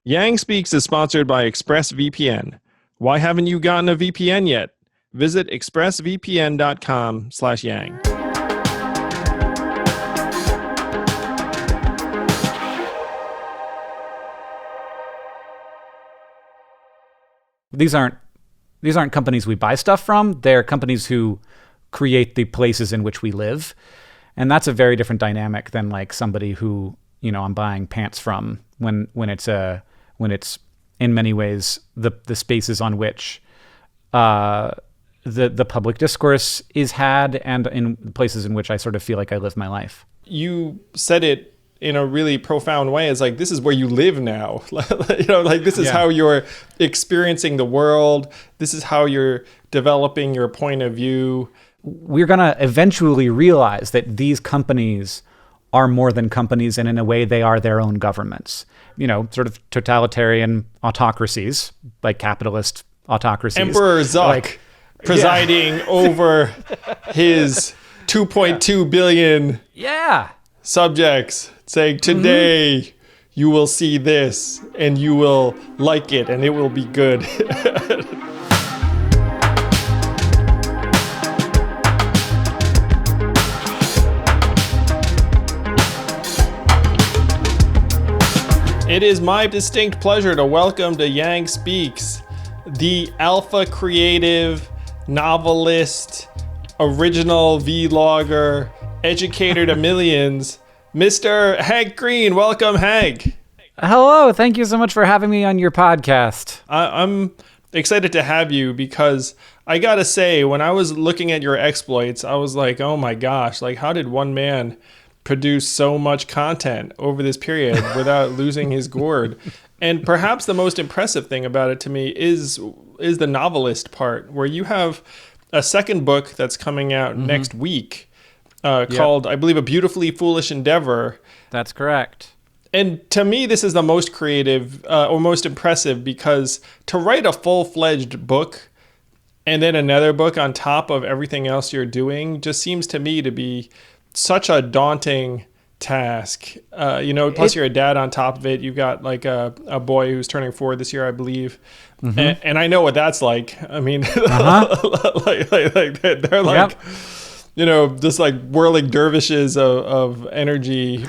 Yang Speaks is sponsored by ExpressVPN. Why haven't you gotten a VPN yet? Visit expressvpn.com/yang. These aren't companies we buy stuff from. They're companies who create the places in which we live. And that's a very different dynamic than like somebody who, I'm buying pants from when it's in many ways the spaces on which the public discourse is had, and in places in which I sort of feel like I live my life. You said it in a really profound way. It's like, this is where you live now. This is how you're experiencing the world. This is how you're developing your point of view. We're going to eventually realize that these companies are more than companies, and in a way they are their own governments. Sort of totalitarian autocracies, like capitalist autocracies. Emperor Zuck presiding over his 2.2 billion subjects, saying, today you will see this and you will like it and it will be good. It is my distinct pleasure to welcome to Yang Speaks the alpha creative, novelist, original vlogger, educator to millions, Mr. Hank Green. Welcome, Hank. Hello. Thank you so much for having me on your podcast. I'm excited to have you because I gotta say, when I was looking at your exploits, I was like, oh my gosh, like how did one man produce so much content over this period without losing his gourd? And perhaps the most impressive thing about it to me is the novelist part, where you have a second book that's coming out next week called, I believe, A Beautifully Foolish Endeavor. That's correct. And to me, this is the most creative or most impressive, because to write a full-fledged book and then another book on top of everything else you're doing just seems to me to be such a daunting task. Plus you're a dad on top of it. You've got like a boy who's turning 4 this year, I believe. And I know what that's like. I mean, they're like, just like whirling dervishes of energy.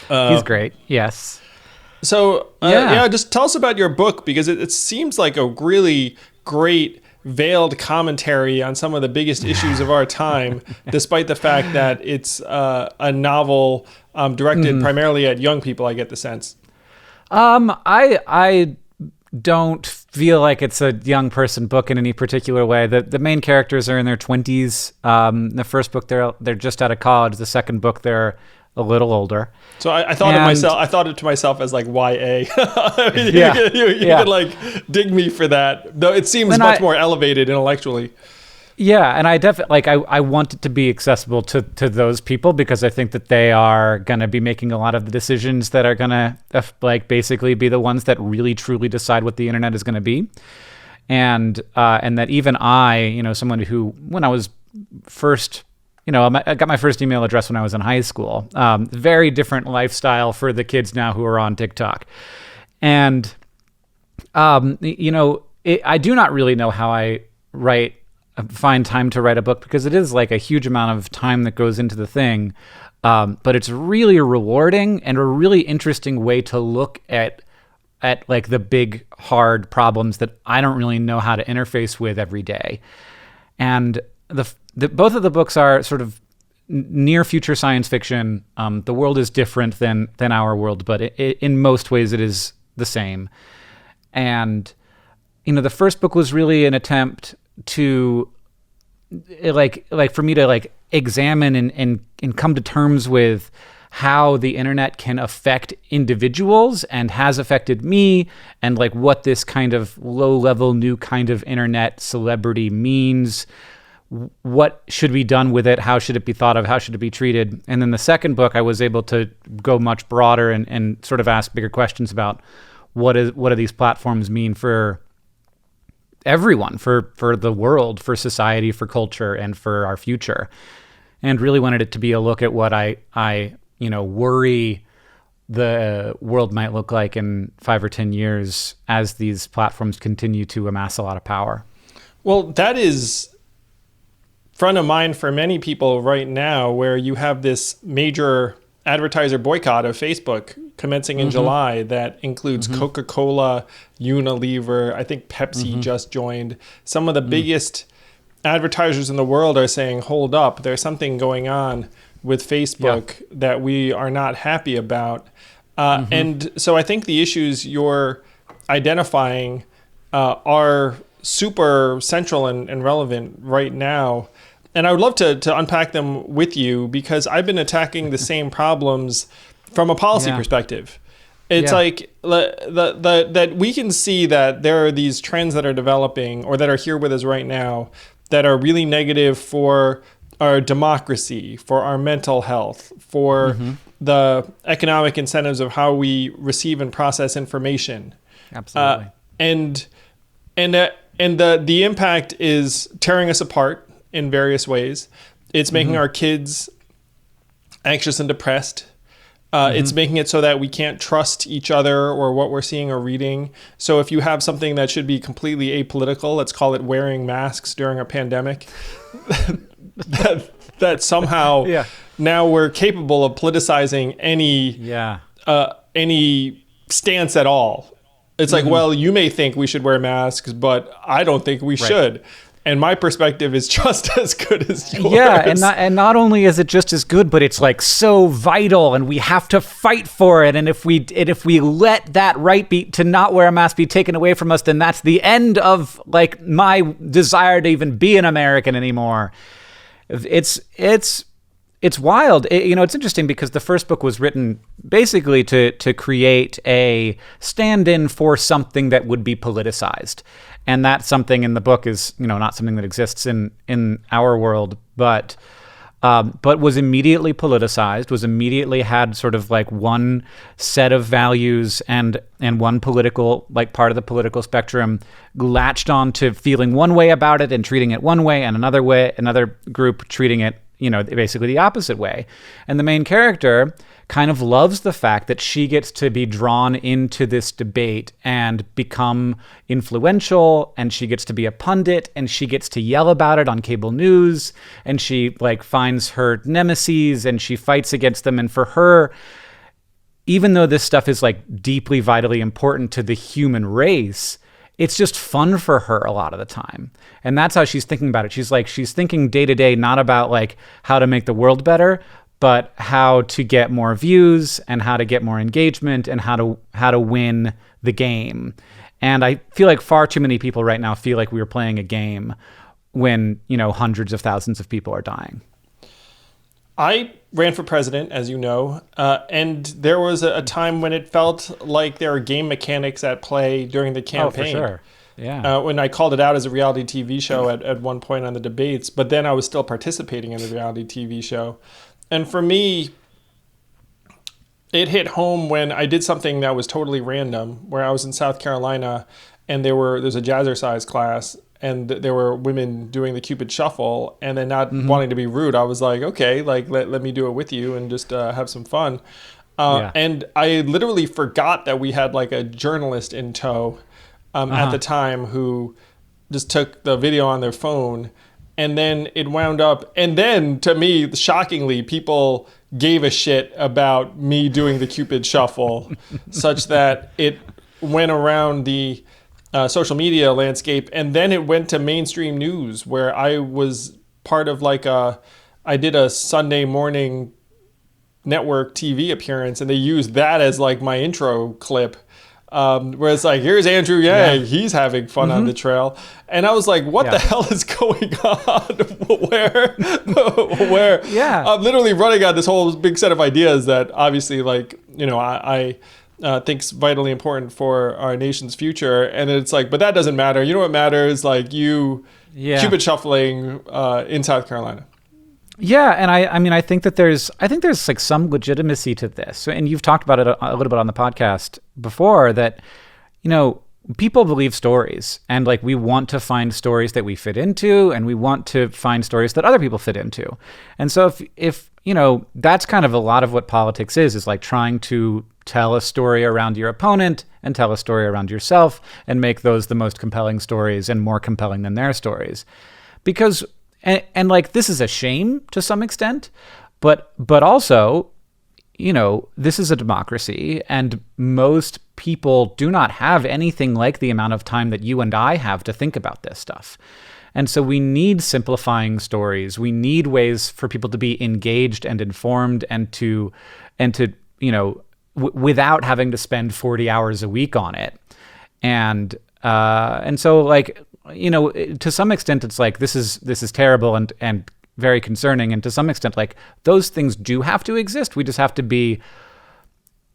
He's great. Yes. So just tell us about your book, because it seems like a really great veiled commentary on some of the biggest issues of our time, despite the fact that it's a novel directed primarily at young people, I get the sense. I don't feel like it's a young person book in any particular way. The main characters are in their 20s. The first book, they're just out of college. The second book, they're a little older. So I thought it to myself as like YA. I mean, you could like dig me for that, though it seems much more elevated intellectually. Yeah, and I definitely I want it to be accessible to those people, because I think that they are going to be making a lot of the decisions that are going to basically be the ones that really truly decide what the internet is going to be. And that even I, someone who, when I was first, I got my first email address when I was in high school. Very different lifestyle for the kids now who are on TikTok. And, I do not really know how I find time to write a book, because it is like a huge amount of time that goes into the thing. But it's really rewarding and a really interesting way to look at like the big, hard problems that I don't really know how to interface with every day. And both of the books are sort of near future science fiction. The world is different than our world, but in most ways it is the same. And, the first book was really an attempt to for me to examine and come to terms with how the internet can affect individuals and has affected me, and what this kind of low-level new kind of internet celebrity means. What should be done with it? How should it be thought of? How should it be treated? And then the second book, I was able to go much broader and sort of ask bigger questions about what do these platforms mean for everyone, for the world, for society, for culture, and for our future. And really wanted it to be a look at what I worry the world might look like in 5 or 10 years as these platforms continue to amass a lot of power. Well, that is front of mind for many people right now, where you have this major advertiser boycott of Facebook commencing in July that includes Coca-Cola, Unilever, I think Pepsi just joined. Some of the biggest advertisers in the world are saying, hold up, there's something going on with Facebook that we are not happy about. And so I think the issues you're identifying are super central and relevant right now. And I would love to unpack them with you, because I've been attacking the same problems from a policy perspective. It's like that we can see that there are these trends that are developing or that are here with us right now that are really negative for our democracy, for our mental health, for the economic incentives of how we receive and process information. Absolutely. And the impact is tearing us apart in various ways. It's making our kids anxious and depressed. It's making it so that we can't trust each other or what we're seeing or reading. So if you have something that should be completely apolitical, let's call it wearing masks during a pandemic, that somehow now we're capable of politicizing any stance at all. It's like, well, you may think we should wear masks, but I don't think we should. And my perspective is just as good as yours. Yeah, and not only is it just as good, but it's like so vital, and we have to fight for it. And if we let that right to not wear a mask be taken away from us, then that's the end of like my desire to even be an American anymore. It's wild. It's interesting because the first book was written basically to create a stand-in for something that would be politicized. And that something in the book is, not something that exists in our world, but was immediately politicized, was immediately had sort of like one set of values and one political, like part of the political spectrum latched on to feeling one way about it and treating it one way, and another group treating it, basically the opposite way. And the main character kind of loves the fact that she gets to be drawn into this debate and become influential, and she gets to be a pundit, and she gets to yell about it on cable news, and she like finds her nemeses and she fights against them. And for her, even though this stuff is like deeply, vitally important to the human race, it's just fun for her a lot of the time. And that's how she's thinking about it. She's thinking day to day, not about like how to make the world better, but how to get more views and how to get more engagement and how to win the game. And I feel like far too many people right now feel like we were playing a game when, hundreds of thousands of people are dying. I ran for president, as you know, and there was a time when it felt like there were game mechanics at play during the campaign. Oh, for sure. Yeah. When I called it out as a reality TV show at one point on the debates, but then I was still participating in the reality TV show. And for me, it hit home when I did something that was totally random, where I was in South Carolina and there's a jazzercise class, and there were women doing the Cupid Shuffle, and then not wanting to be rude, I was like, okay, like let me do it with you and just have some fun. And I literally forgot that we had like a journalist in tow at the time who just took the video on their phone. And then it wound up, and then to me, shockingly, people gave a shit about me doing the Cupid Shuffle, such that it went around the social media landscape. And then it went to mainstream news, where I was part of I did a Sunday morning network TV appearance, and they used that as like my intro clip. Where it's like, here's Andrew Yang, he's having fun on the trail. And I was like, what the hell is going on? where I'm literally running on this whole big set of ideas that obviously I think's vitally important for our nation's future. And it's like, but that doesn't matter. You know what matters? Like Cupid shuffling in South Carolina. Yeah, and I think there's like some legitimacy to this. And you've talked about it a little bit on the podcast before, that people believe stories, and like we want to find stories that we fit into, and we want to find stories that other people fit into. And so if that's kind of a lot of what politics is like trying to tell a story around your opponent and tell a story around yourself and make those the most compelling stories and more compelling than their stories. Because, and like, this is a shame to some extent, but also, this is a democracy, and most people do not have anything like the amount of time that you and I have to think about this stuff. And so we need simplifying stories. We need ways for people to be engaged and informed and to without having to spend 40 hours a week on it. And so like, to some extent it's like, this is terrible and very concerning. And to some extent, like, those things do have to exist. We just have to be,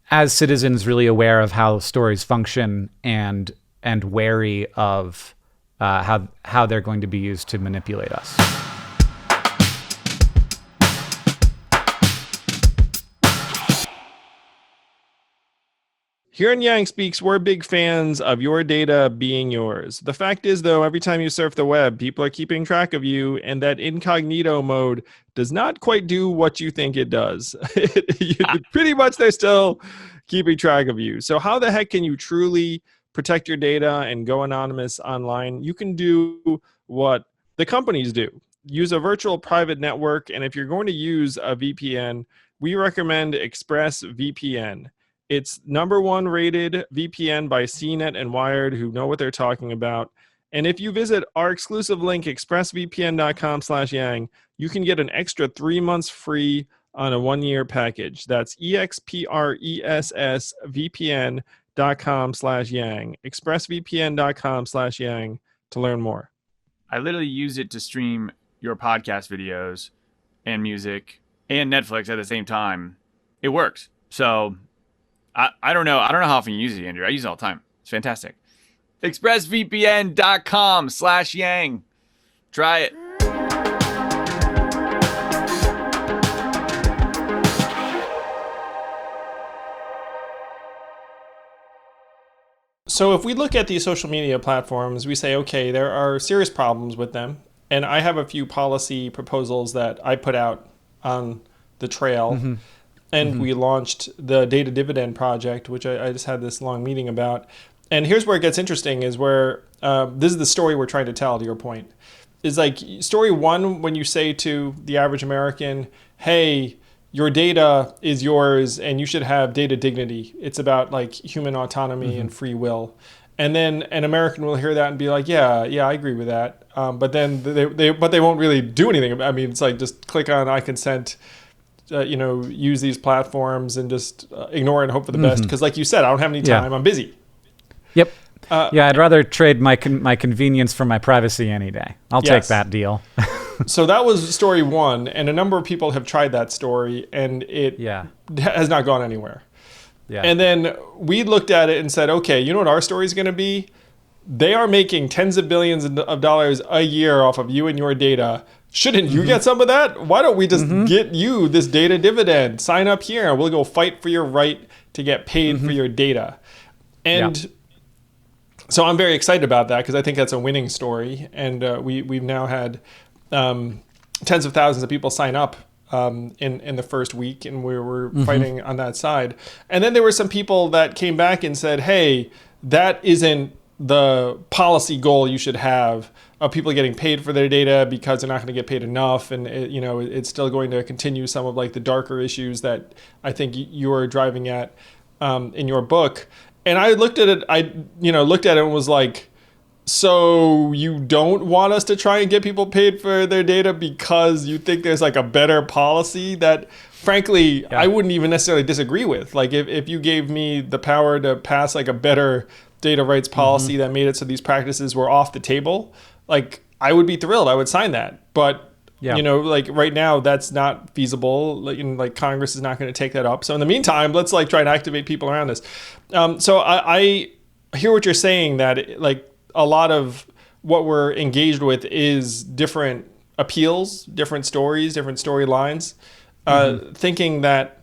as citizens, really aware of how stories function and wary of how they're going to be used to manipulate us. Here in Yang Speaks, we're big fans of your data being yours. The fact is, though, every time you surf the web, people are keeping track of you, and that incognito mode does not quite do what you think it does. Pretty much, they're still keeping track of you. So how the heck can you truly protect your data and go anonymous online? You can do what the companies do. Use a virtual private network, and if you're going to use a VPN, we recommend ExpressVPN. It's #1 rated VPN by CNET and Wired, who know what they're talking about. And if you visit our exclusive link, expressvpn.com/yang, you can get an extra 3 months free on a 1-year package. That's expressvpn.com/yang, expressvpn.com/yang to learn more. I literally use it to stream your podcast videos and music and Netflix at the same time. It works. So I don't know. I don't know how often you use it, Andrew. I use it all the time. It's fantastic. expressvpn.com/yang. Try it. So if we look at these social media platforms, we say, okay, there are serious problems with them. And I have a few policy proposals that I put out on the trail. Mm-hmm. And we launched the Data Dividend project, which I just had this long meeting about. And here's where it gets interesting, is where this is the story we're trying to tell, to your point. Is like story one, when you say to the average American, hey, your data is yours and you should have data dignity. It's about like human autonomy and free will. And then an American will hear that and be like, yeah, I agree with that. But then they won't really do anything. I mean, it's like, just click on I consent, use these platforms and just ignore it and hope for the best. Because like you said, I don't have any time. I'm busy. Yep. I'd rather trade my convenience for my privacy any day. I'll take that deal. So that was story one. And a number of people have tried that story and it has not gone anywhere. Yeah. And then we looked at it and said, okay, you know what our story is going to be? They are making tens of billions of dollars a year off of you and your data. Shouldn't you get some of that? Why don't we just get you this data dividend? Sign up here and we'll go fight for your right to get paid for your data. And so I'm very excited about that because I think that's a winning story. And we've now had tens of thousands of people sign up in the first week, and we were fighting on that side. And then there were some people that came back and said, hey, that isn't the policy goal you should have of people getting paid for their data because they're not going to get paid enough. And it's still going to continue some of like the darker issues that I think you are driving at in your book. And I looked at it, and was like, so you don't want us to try and get people paid for their data because you think there's like a better policy that, frankly, I wouldn't even necessarily disagree with. Like if you gave me the power to pass like a better data rights policy that made it so these practices were off the table, like I would be thrilled. I would sign that. But like right now that's not feasible. Like Congress is not going to take that up. So in the meantime, let's like try and activate people around this. So I hear what you're saying, that like a lot of what we're engaged with is different appeals, different stories, different storylines, thinking that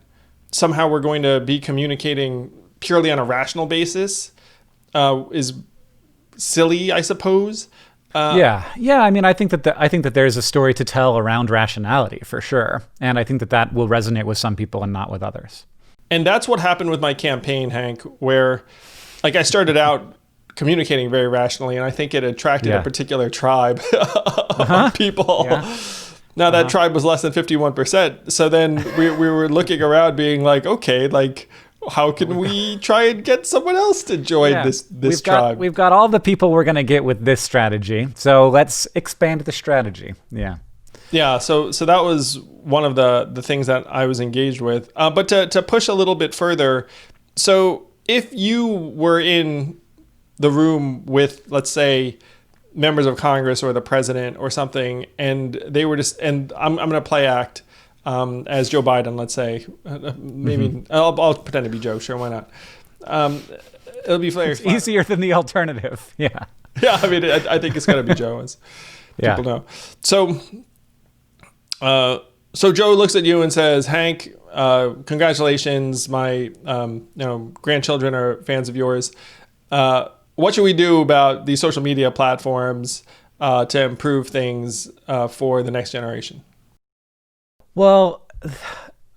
somehow we're going to be communicating purely on a rational basis is silly, I suppose. Yeah. I mean, I think that there's a story to tell around rationality for sure, and I think that will resonate with some people and not with others. And that's what happened with my campaign, Hank, where like I started out communicating very rationally, and I think it attracted a particular tribe of people. Yeah. Now that tribe was less than 51%. So then we were looking around being like, okay, like how can we try and get someone else to join this tribe? We've got all the people we're going to get with this strategy. So let's expand the strategy. Yeah. Yeah, so that was one of the things that I was engaged with. But to push a little bit further, so if you were in the room with, let's say, members of Congress or the president or something, and they were just, and I'm going to play act as Joe Biden, let's say, maybe I'll pretend to be Joe. Sure, why not? It'll be very fun. Easier than the alternative. Yeah. Yeah, I mean, I think it's going to be Joe, as people know. So Joe looks at you and says, Hank, congratulations. My grandchildren are fans of yours. What should we do about these social media platforms to improve things for the next generation? Well,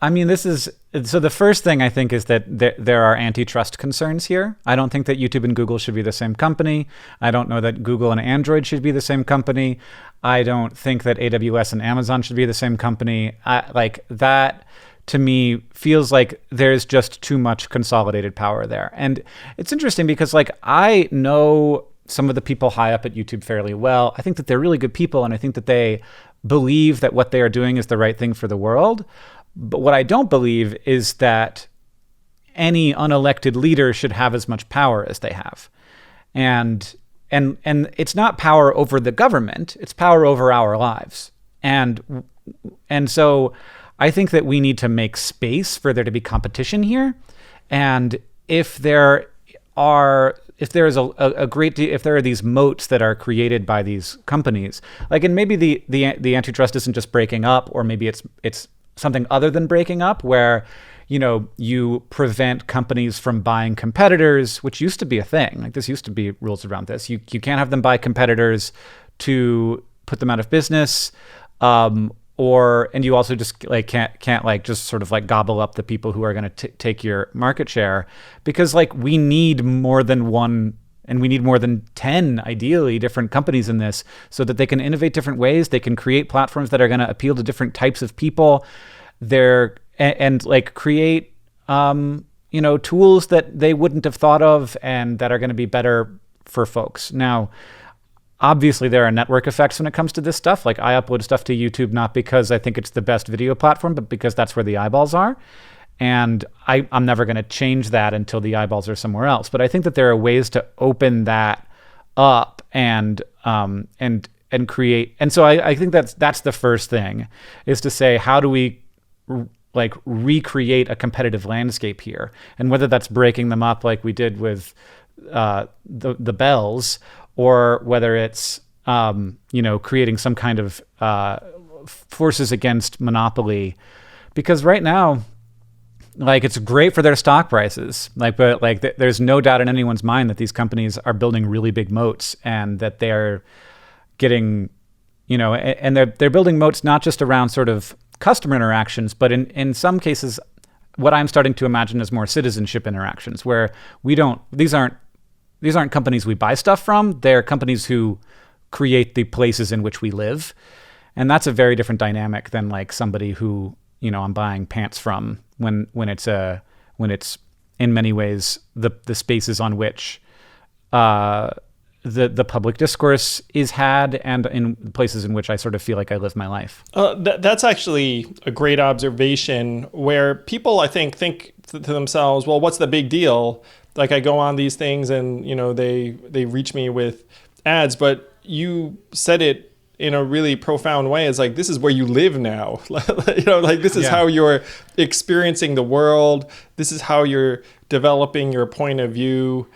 I mean, so the first thing I think is that there are antitrust concerns here. I don't think that YouTube and Google should be the same company. I don't know that Google and Android should be the same company. I don't think that AWS and Amazon should be the same company. Like that, to me, feels like there's just too much consolidated power there. And it's interesting because like I know some of the people high up at YouTube fairly well. I think that they're really good people, and I think that they believe that what they are doing is the right thing for the world. But what I don't believe is that any unelected leader should have as much power as they have. And it's not power over the government, it's power over our lives. And so I think that we need to make space for there to be competition here. And if there are these moats that are created by these companies, like, and maybe the antitrust isn't just breaking up, or maybe it's something other than breaking up, where you prevent companies from buying competitors, which used to be a thing. Like, this used to be rules around this. You can't have them buy competitors to put them out of business, and you also just like can't like just sort of like gobble up the people who are going to take your market share, because like we need more than one, and we need more than 10 ideally different companies in this, so that they can innovate different ways. They can create platforms that are going to appeal to different types of people. And like create tools that they wouldn't have thought of, and that are going to be better for folks. Now, obviously, there are network effects when it comes to this stuff. Like, I upload stuff to YouTube not because I think it's the best video platform, but because that's where the eyeballs are. And I'm never going to change that until the eyeballs are somewhere else. But I think that there are ways to open that up and create. And so I think that's the first thing, is to say, how do we like recreate a competitive landscape here? And whether that's breaking them up like we did with the bells, or whether it's creating some kind of forces against monopoly. Because right now, like, it's great for their stock prices, but there's no doubt in anyone's mind that these companies are building really big moats, and that they're getting, and they're building moats not just around sort of customer interactions, but in some cases, what I'm starting to imagine is more citizenship interactions, where these aren't companies we buy stuff from. They're companies who create the places in which we live. And that's a very different dynamic than like somebody who, I'm buying pants from, when it's in many ways the spaces on which the public discourse is had, and in places in which I sort of feel like I live my life. That's actually a great observation, where people, I think to themselves, well, what's the big deal? Like, I go on these things and, they reach me with ads, but you said it in a really profound way. It's like, this is where you live now. This is how you're experiencing the world. This is how you're developing your point of view,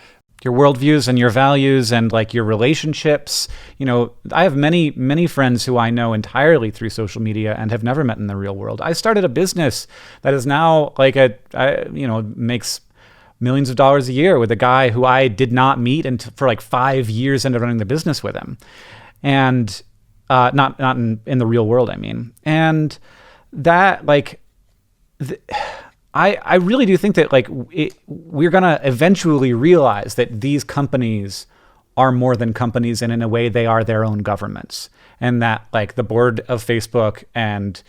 your worldviews and your values, and like your relationships. I have many, many friends who I know entirely through social media and have never met in the real world. I started a business that is now like makes millions of dollars a year with a guy who I did not meet for like 5 years into running the business with him. and not in the real world, I mean. And that, like, I really do think that, like, we're going to eventually realize that these companies are more than companies, and in a way they are their own governments. And that, like, the board of Facebook and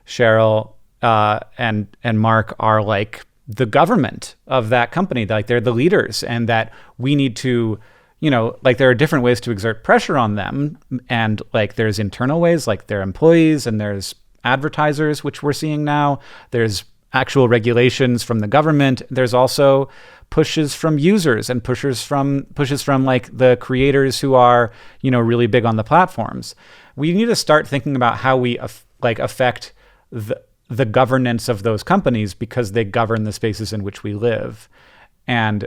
Sheryl and Mark are like the government of that company. Like, they're the leaders, and that we need to, like, there are different ways to exert pressure on them. And, like, there's internal ways, like their employees, and there's advertisers, which we're seeing now. There's actual regulations from the government. There's also pushes from users and pushes from like the creators who are, really big on the platforms. We need to start thinking about how we affect the governance of those companies, because they govern the spaces in which we live. And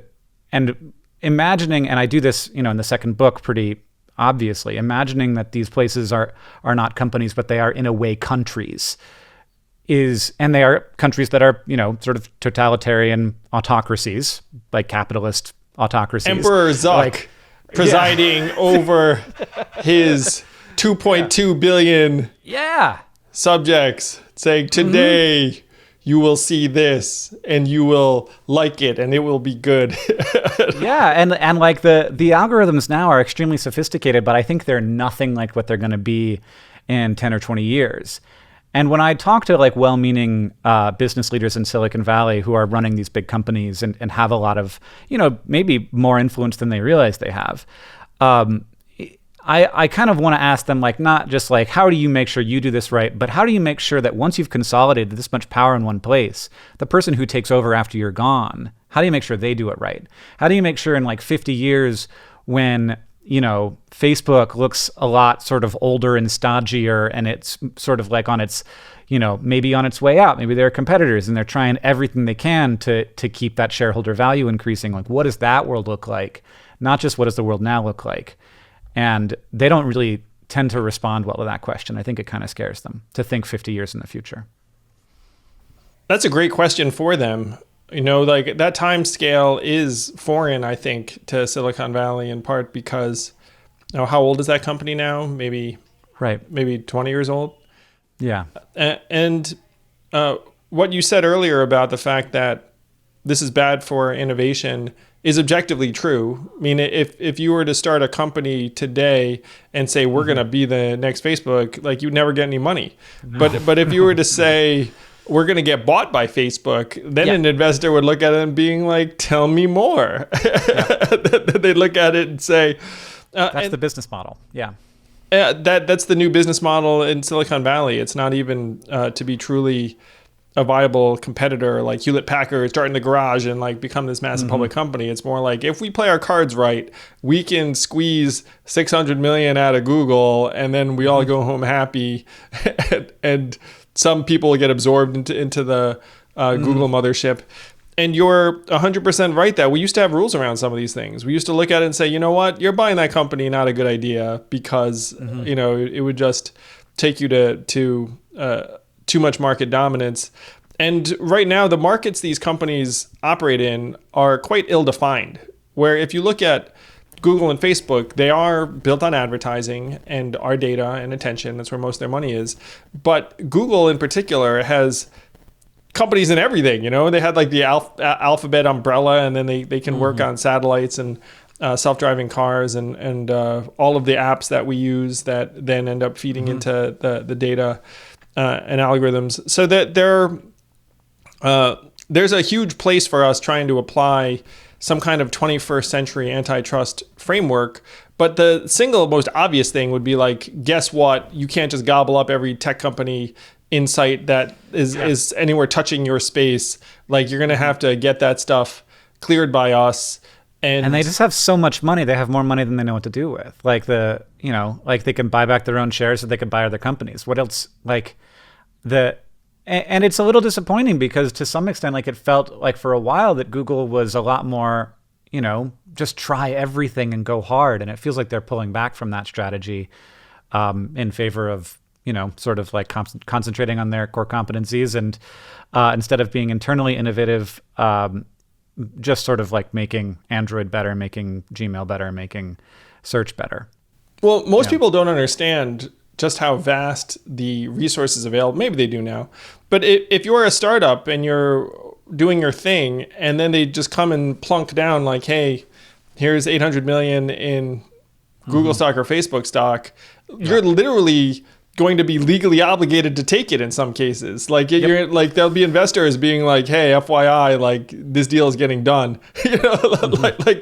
imagining, and I do this, in the second book pretty obviously, imagining that these places are not companies, but they are in a way countries, and they are countries that are, sort of totalitarian autocracies, like capitalist autocracies. Emperor Zuck presiding over his 2.2 billion subjects, saying, today you will see this and you will like it and it will be good. And like the algorithms now are extremely sophisticated, but I think they're nothing like what they're going to be in 10 or 20 years. And when I talk to, like, well-meaning business leaders in Silicon Valley who are running these big companies and have a lot of, maybe more influence than they realize they have, I kind of want to ask them, like, not just like, how do you make sure you do this right, but how do you make sure that once you've consolidated this much power in one place, the person who takes over after you're gone, how do you make sure they do it right? How do you make sure in, like, 50 years when, Facebook looks a lot sort of older and stodgier, and it's sort of like on its, maybe on its way out. Maybe they're competitors and they're trying everything they can to keep that shareholder value increasing. Like, what does that world look like? Not just what does the world now look like? And they don't really tend to respond well to that question. I think it kind of scares them to think 50 years in the future. That's a great question for them. Like, that time scale is foreign, I think, to Silicon Valley, in part because, how old is that company now? Maybe 20 years old. Yeah. And what you said earlier about the fact that this is bad for innovation is objectively true. I mean, if you were to start a company today and say, we're going to be the next Facebook, like, you'd never get any money. No. But if you were to say, we're going to get bought by Facebook, then an investor would look at it and being like, tell me more. They'd look at it and say... that's the business model. Yeah. That's the new business model in Silicon Valley. It's not even to be truly a viable competitor like Hewlett-Packard, start in the garage and, like, become this massive public company. It's more like, if we play our cards right, we can squeeze 600 million out of Google, and then we all go home happy, and some people will get absorbed into the Google mothership. And you're 100% right that we used to have rules around some of these things. We used to look at it and say, you know what, you're buying that company, not a good idea, because it would just take you to too much market dominance. And right now, the markets these companies operate in are quite ill-defined, where if you look at Google and Facebook, they are built on advertising and our data and attention. That's where most of their money is. But Google in particular has companies in everything. They had, like, the Alphabet umbrella, and then they can work on satellites and self-driving cars and all of the apps that we use that then end up feeding into the data and algorithms. So that there's a huge place for us trying to apply some kind of 21st century antitrust framework. But the single most obvious thing would be, like, guess what? You can't just gobble up every tech company insight that is anywhere touching your space. Like, you're going to have to get that stuff cleared by us. And they just have so much money. They have more money than they know what to do with. Like, like, they can buy back their own shares, so they can buy other companies. What else? And it's a little disappointing, because to some extent, like, it felt like for a while that Google was a lot more, just try everything and go hard. And it feels like they're pulling back from that strategy in favor of, sort of like concentrating on their core competencies, and instead of being internally innovative, just sort of like making Android better, making Gmail better, making search better. Well, most people don't understand just how vast the resources available. Maybe they do now. But if you're a startup and you're doing your thing and then they just come and plunk down like, hey, here's 800 million in Google stock or Facebook stock, you're literally going to be legally obligated to take it in some cases. Like you're like, there'll be investors being like, hey, FYI, like this deal is getting done. Like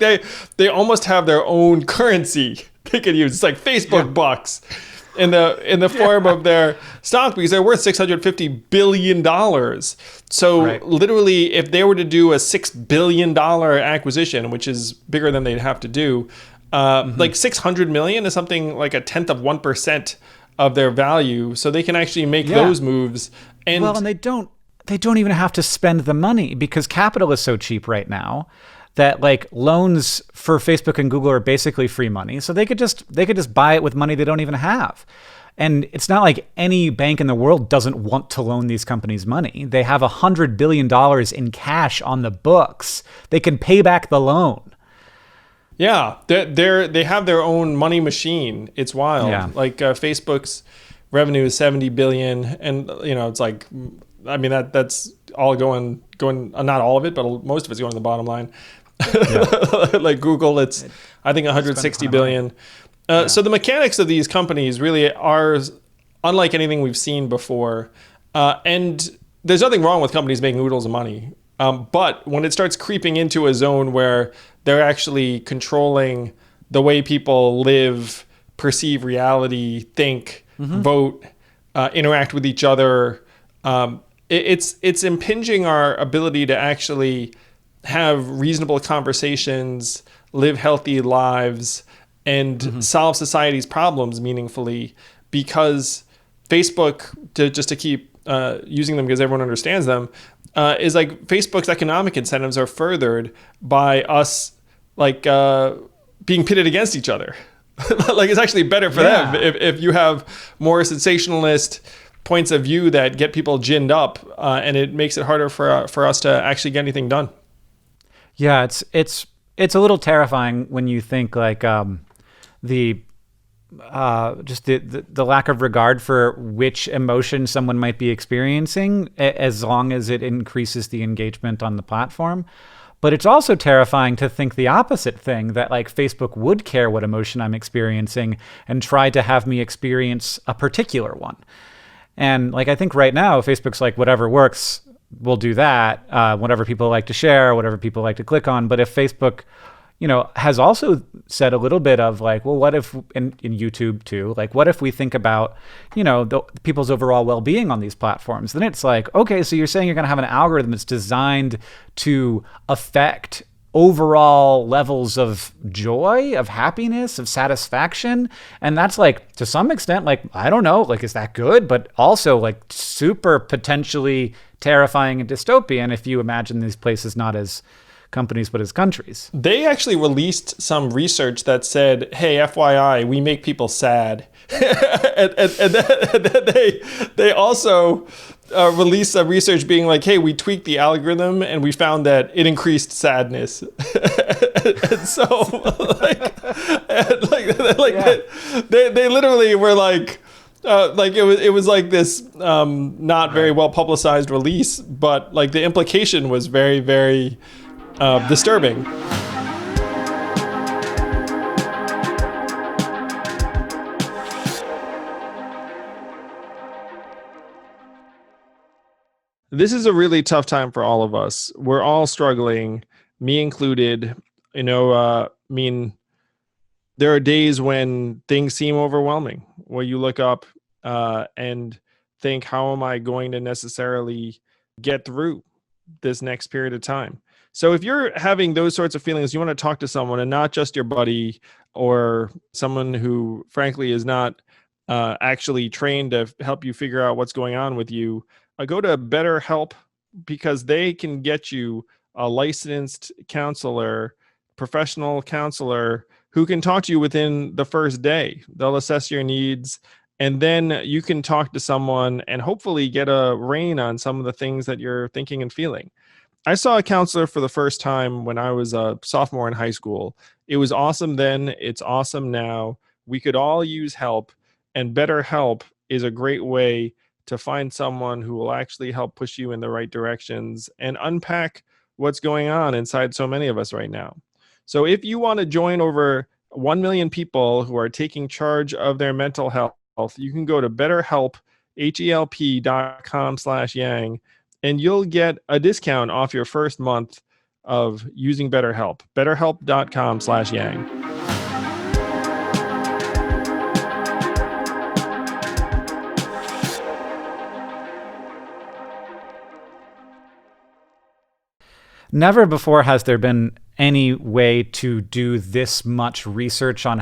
they almost have their own currency they could use. It's like Facebook bucks in the form of their stock because they're worth $650 billion. So literally, if they were to do a $6 billion acquisition, which is bigger than they'd have to do, like 600 million is something like a tenth of 1% of their value. So they can actually make those moves. And they don't even have to spend the money because capital is so cheap right now that like loans for Facebook and Google are basically free money. So they could just buy it with money they don't even have. And it's not like any bank in the world doesn't want to loan these companies money. They have $100 billion in cash on the books. They can pay back the loan. Yeah, they have their own money machine. It's wild. Yeah. Like Facebook's revenue is 70 billion, and it's like, I mean that's all going not all of it, but most of it's going to the bottom line. Like Google, it's I think 160 billion. So the mechanics of these companies really are unlike anything we've seen before, and there's nothing wrong with companies making oodles of money. But when it starts creeping into a zone where they're actually controlling the way people live, perceive reality, think, vote, interact with each other, it's impinging our ability to actually have reasonable conversations, live healthy lives, and solve society's problems meaningfully. Because Facebook, to keep using them because everyone understands them, is like Facebook's economic incentives are furthered by us like being pitted against each other. Like it's actually better for them if you have more sensationalist points of view that get people ginned up, and it makes it harder for us to actually get anything done. Yeah, it's a little terrifying when you think like the lack of regard for which emotion someone might be experiencing as long as it increases the engagement on the platform. But it's also terrifying to think the opposite thing, that like Facebook would care what emotion I'm experiencing and try to have me experience a particular one. And like I think right now Facebook's like whatever works, we'll do that. Whatever people like to share, whatever people like to click on. But if Facebook has also said a little bit of like, well, what if in YouTube too, like, what if we think about, the people's overall well-being on these platforms? Then it's like, okay, so you're saying you're going to have an algorithm that's designed to affect overall levels of joy, of happiness, of satisfaction. And that's like, to some extent, like, I don't know, like, is that good? But also like super potentially terrifying and dystopian if you imagine these places not as companies but as countries. They actually released some research that said, hey, FYI, we make people sad. and then they also released some research being like, hey, we tweaked the algorithm and we found that it increased sadness. And so they literally were like it was like this not very well publicized release, but like the implication was very, very disturbing. This is a really tough time for all of us. We're all struggling, me included. I mean, there are days when things seem overwhelming, where you look up and think, how am I going to necessarily get through this next period of time? So if you're having those sorts of feelings, you want to talk to someone and not just your buddy or someone who frankly is not actually trained to help you figure out what's going on with you, go to BetterHelp, because they can get you a licensed counselor, professional counselor who can talk to you within the first day. They'll assess your needs, and then you can talk to someone and hopefully get a rein on some of the things that you're thinking and feeling. I saw a counselor for the first time when I was a sophomore in high school. It was awesome then. It's awesome now. we could all use help, and BetterHelp is a great way to find someone who will actually help push you in the right directions and unpack what's going on inside so many of us right now. So if you want to join over 1 million people who are taking charge of their mental health, you can go to BetterHelp, HELP.com/Yang, and you'll get a discount off your first month of using BetterHelp. BetterHelp.com/Yang. Never before has there been any way to do this much research on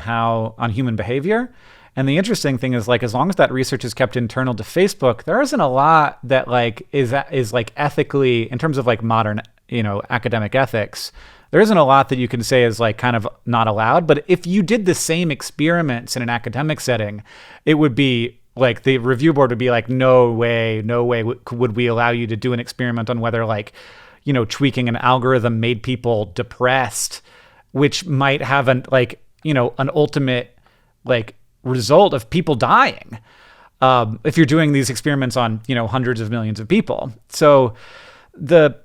human behavior. And the interesting thing is, like, as long as that research is kept internal to Facebook, there isn't a lot that like is like ethically, in terms of like modern, academic ethics, there isn't a lot that you can say is like kind of not allowed. But if you did the same experiments in an academic setting, it would be like the review board would be like, no way would we allow you to do an experiment on whether like, tweaking an algorithm made people depressed, which might have an ultimate like result of people dying. If you're doing these experiments on, hundreds of millions of people. So that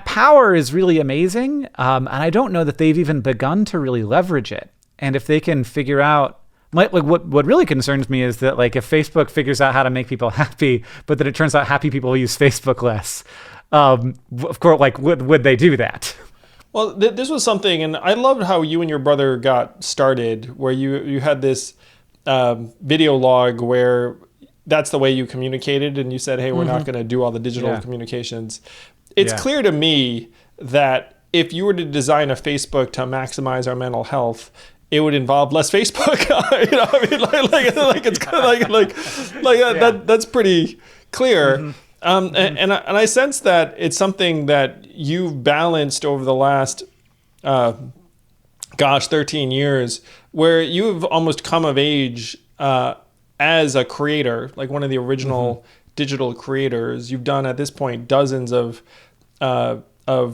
power is really amazing. And I don't know that they've even begun to really leverage it. And if they can figure out, like what really concerns me is that like if Facebook figures out how to make people happy, but then it turns out happy people use Facebook less, of course, like would they do that? Well, this was something, and I loved how you and your brother got started, where you had this video log where that's the way you communicated, and you said, hey, we're not going to do all the digital communications. It's clear to me that if you were to design a Facebook to maximize our mental health, it would involve less Facebook. It's kind of that's pretty clear. And I sense that it's something that you've balanced over the last 13 years, where you've almost come of age as a creator, like one of the original digital creators. You've done at this point dozens of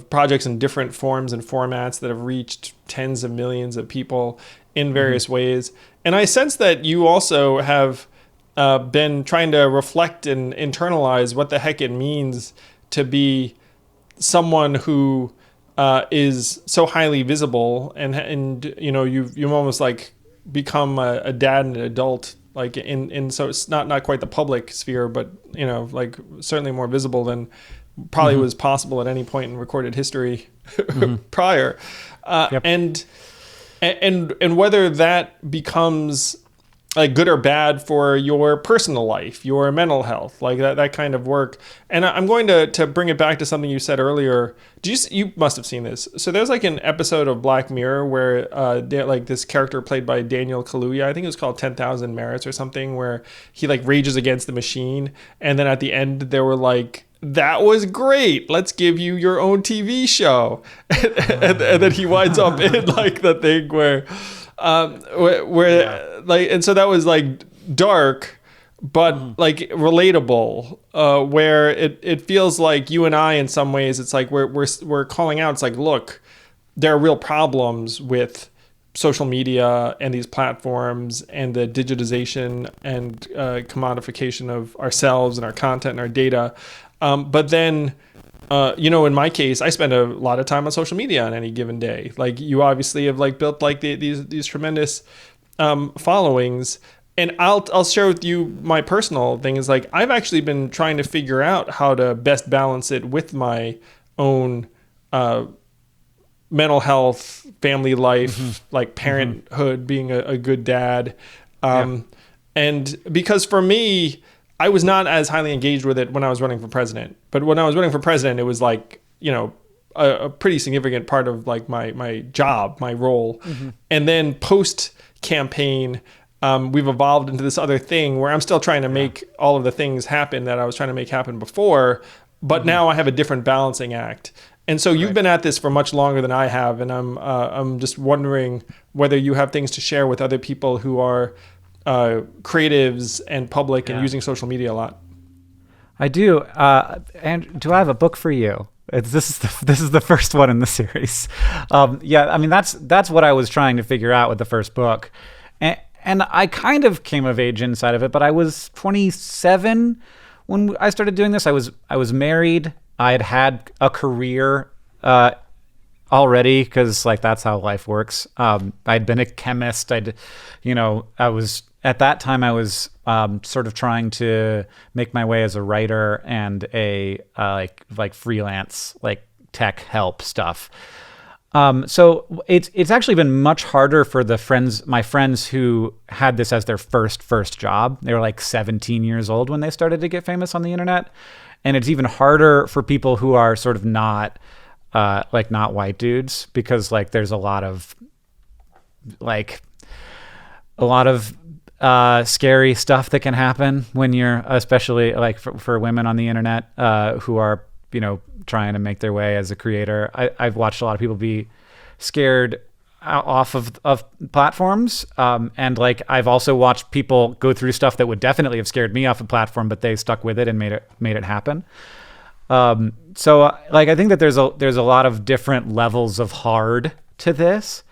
projects in different forms and formats that have reached tens of millions of people in various ways. And I sense that you also have been trying to reflect and internalize what the heck it means to be someone who is so highly visible, and you've almost like become a dad and an adult, like in so it's not quite the public sphere, but like certainly more visible than probably was possible at any point in recorded history prior. And whether that becomes like good or bad for your personal life, your mental health, like that kind of work. And I'm going to bring it back to something you said earlier. You must have seen this. So there's like an episode of Black Mirror where like this character played by Daniel Kaluuya, I think it was called 10,000 Merits or something, where he like rages against the machine. And then at the end they were like, that was great, let's give you your own TV show. and then he winds up in like the thing where like, and so that was like dark, but like relatable, where it feels like you and I, in some ways, it's like we're calling out. It's like, look, there are real problems with social media and these platforms and the digitization and commodification of ourselves and our content and our data. But then, in my case, I spend a lot of time on social media on any given day. Like you obviously have like built like these tremendous followings. And I'll share with you my personal thing is like I've actually been trying to figure out how to best balance it with my own mental health, family life, like parenthood, being a good dad. And because for me, I was not as highly engaged with it when I was running for president. But when I was running for president, it was like, a pretty significant part of like my job, my role. And then post campaign, we've evolved into this other thing where I'm still trying to make all of the things happen that I was trying to make happen before. But now I have a different balancing act. And so you've been at this for much longer than I have. And I'm just wondering whether you have things to share with other people who are creatives and public and using social media a lot. I do. And do I have a book for you? This is the first one in the series. Yeah, I mean that's what I was trying to figure out with the first book, and I kind of came of age inside of it. But I was 27 when I started doing this. I was married. I had a career already, because like that's how life works. I'd been a chemist. I was at that time I was sort of trying to make my way as a writer and a like freelance like tech help stuff. So it's actually been much harder for my friends who had this as their first job. They were like 17 years old when they started to get famous on the internet. And it's even harder for people who are sort of not white dudes, because like there's a lot of scary stuff that can happen when you're, especially like for women on the internet who are, trying to make their way as a creator. I've watched a lot of people be scared off of platforms. And like, I've also watched people go through stuff that would definitely have scared me off a platform, but they stuck with it and made it happen. So like, I think that there's a lot of different levels of hard to this,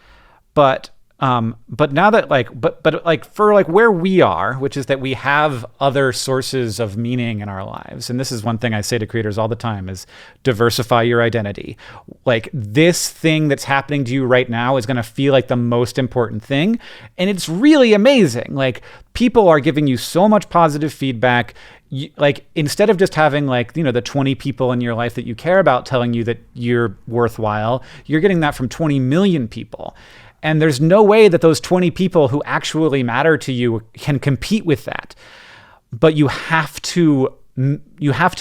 but now that like for like where we are, which is that we have other sources of meaning in our lives. And this is one thing I say to creators all the time is diversify your identity. Like this thing that's happening to you right now is going to feel like the most important thing. And it's really amazing. Like people are giving you so much positive feedback. Like instead of just having like, the 20 people in your life that you care about telling you that you're worthwhile, you're getting that from 20 million people. And there's no way that those 20 people who actually matter to you can compete with that. But you have to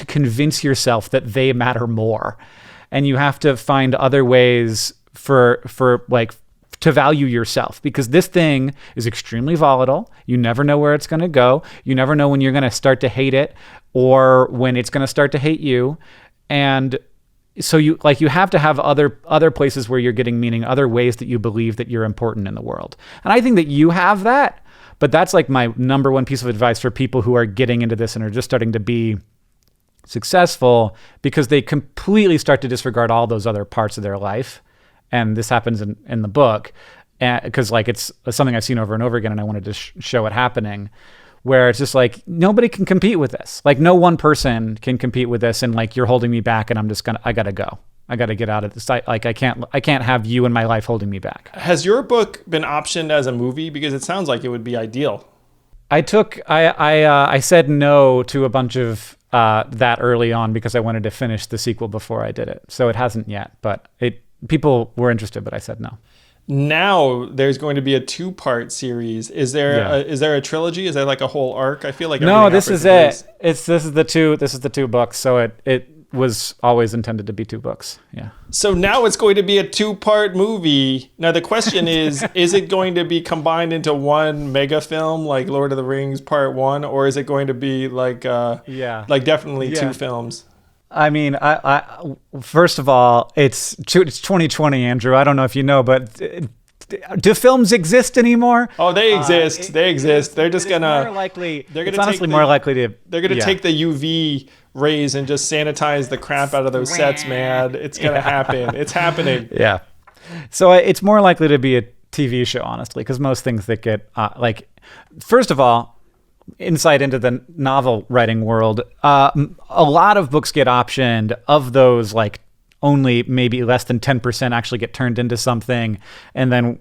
convince yourself that they matter more. And you have to find other ways for like to value yourself, because this thing is extremely volatile. You never know where it's going to go. You never know when you're going to start to hate it or when it's going to start to hate you. And so you have to have other places where you're getting meaning, other ways that you believe that you're important in the world. And I think that you have that, but that's like my number one piece of advice for people who are getting into this and are just starting to be successful, because they completely start to disregard all those other parts of their life. And this happens in the book, because like it's something I've seen over and over again, and I wanted to show it happening, where it's just like nobody can compete with this. Like no one person can compete with this, and like you're holding me back, and I gotta go. I gotta get out of the site. Like I can't have you in my life holding me back. Has your book been optioned as a movie? Because it sounds like it would be ideal. I said no to a bunch of that early on because I wanted to finish the sequel before I did it. So it hasn't yet, but people were interested, but I said no. Now there's going to be a 2-part series. Is there a trilogy? Is there like a whole arc? I feel like no. This is it. This is the two books. So it was always intended to be 2 books. Yeah. So now it's going to be a 2-part movie. Now the question is it going to be combined into one mega film like Lord of the Rings Part 1, or is it going to be like definitely 2 films? I mean, I first of all, it's 2020, Andrew. I don't know if you know, but do films exist anymore? Oh, they exist. They exist. They're just gonna. More likely, they're gonna. It's honestly more likely to. They're gonna take the UV rays and just sanitize the crap out of those sets, man. It's gonna happen. It's happening. Yeah. So it's more likely to be a TV show, honestly, because most things that get first of all, insight into the novel writing world, a lot of books get optioned. Of those, like only maybe less than 10% actually get turned into something, and then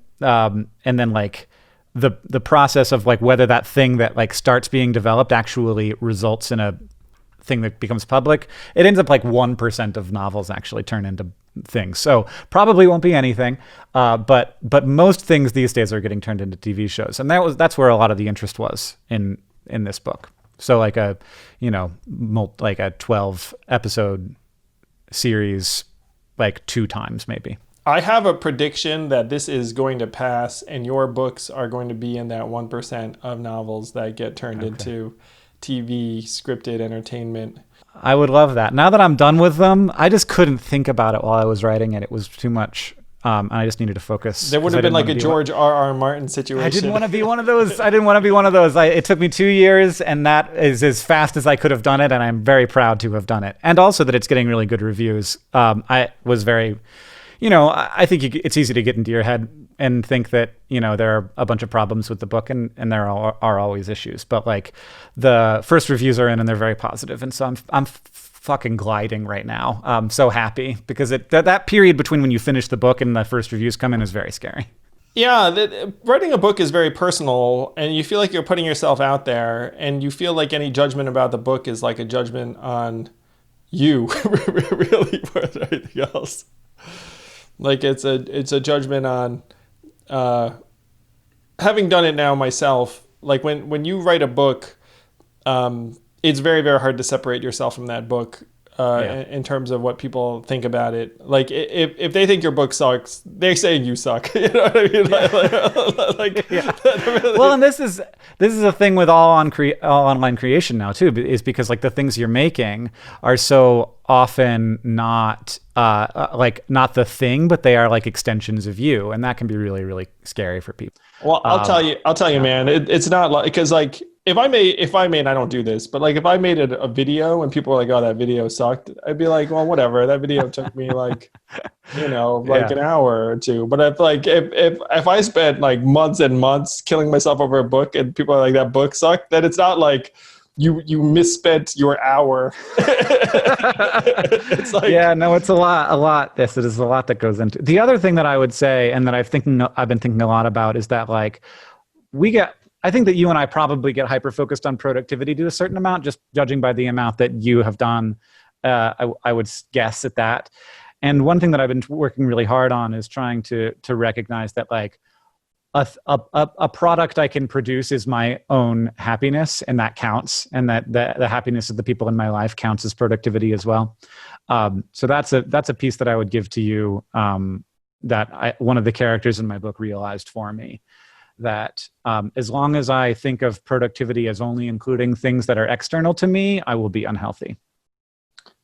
like the process of like whether that thing that like starts being developed actually results in a thing that becomes public, it ends up like 1% of novels actually turn into things. So probably won't be anything, but most things these days are getting turned into TV shows, and that's where a lot of the interest was in this book. So like a 12 episode series, like 2 times maybe. I have a prediction that this is going to pass, and your books are going to be in that 1% of novels that get turned into TV scripted entertainment. I would love that. Now that I'm done with them, I just couldn't think about it while I was writing it. It was too much. and I just needed to focus. There would have been like a George R.R. Martin situation. I didn't want to be one of those. It took me 2 years, and that is as fast as I could have done it, and I'm very proud to have done it. And also that it's getting really good reviews. I was very, I think it's easy to get into your head and think that, there are a bunch of problems with the book, and there are always issues. But like the first reviews are in, and they're very positive, and so I'm fucking gliding right now. I'm so happy because that period between when you finish the book and the first reviews come in is very scary. Yeah, writing a book is very personal, and you feel like you're putting yourself out there, and you feel like any judgment about the book is like a judgment on you, really, more than anything else. Like it's a judgment on having done it now myself. Like when you write a book, it's very, very hard to separate yourself from that book in terms of what people think about it. Like if they think your book sucks, they're saying you suck. You know what I mean? Really. Well, and this is a thing with all online creation now too, is because like the things you're making are so often not not the thing, but they are like extensions of you, and that can be really, really scary for people. Well, I'll tell you, man. It's not like, because like if I made, I don't do this, but like if I made a video and people were like, "Oh, that video sucked," I'd be like, "Well, whatever. That video took me like, an hour or two." But if I spent like months and months killing myself over a book and people are like, "That book sucked," then it's not like you misspent your hour. It's like, it's a lot. It is a lot that goes into. The other thing that I would say, and that I've been thinking a lot about, is that like I think that you and I probably get hyper-focused on productivity to a certain amount, just judging by the amount that you have done. I would guess at that. And one thing that I've been working really hard on is trying to recognize that like a product I can produce is my own happiness, and that counts, and that the happiness of the people in my life counts as productivity as well. So that's a piece that I would give to you, that one of the characters in my book realized for me. That as long as I think of productivity as only including things that are external to me, I will be unhealthy.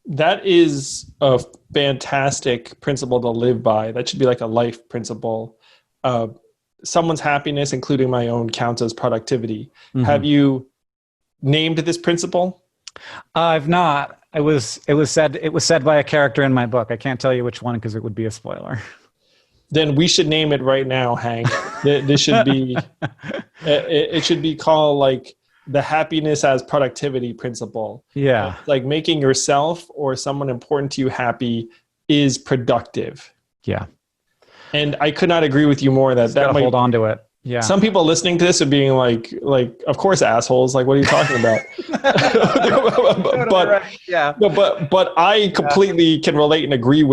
That is a fantastic principle to live by. That should be like a life principle. Someone's happiness, including my own, counts as productivity. Mm-hmm. Have you named this principle? I've not. It was said by a character in my book. I can't tell you which one because it would be a spoiler. Then we should name it right now, Hank. This should be, it should be called like the happiness as productivity principle. Yeah. Like making yourself or someone important to you happy is productive. Yeah. And I could not agree with you more that might hold on to it. Yeah. Some people listening to this are being like, of course, assholes. Like, what are you talking about? But I completely can relate and agree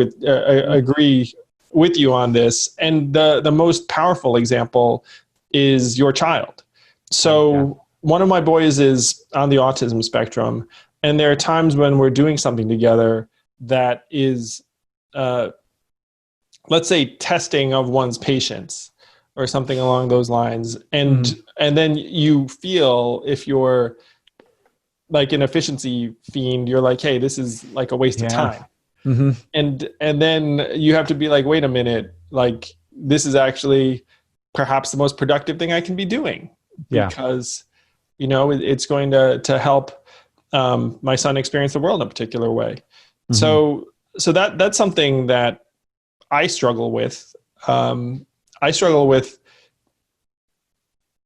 with you on this. And the most powerful example is your child. So one of my boys is on the autism spectrum, and there are times when we're doing something together that is, let's say, testing of one's patience or something along those lines. And then you feel, if you're like an efficiency fiend, you're like, hey, this is like a waste of time. Mm-hmm. And then you have to be like, wait a minute, like this is actually perhaps the most productive thing I can be doing, because it's going to help my son experience the world in a particular way. Mm-hmm. So that's something that I struggle with. I struggle with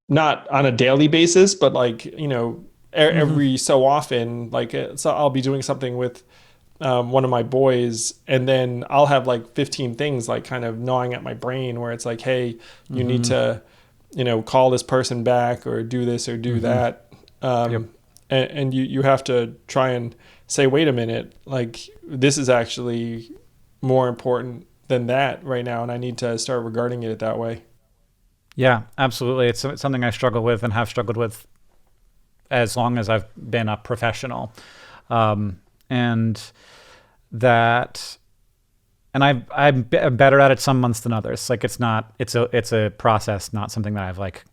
not on a daily basis, but like every so often, like so I'll be doing something with one of my boys, and then I'll have like 15 things like kind of gnawing at my brain where it's like, hey, you need to, call this person back or do this or do that. And you have to try and say, wait a minute, like this is actually more important than that right now. And I need to start regarding it that way. Yeah, absolutely. It's something I struggle with and have struggled with as long as I've been a professional. And I'm better at it some months than others. Like it's a process, not something that I've like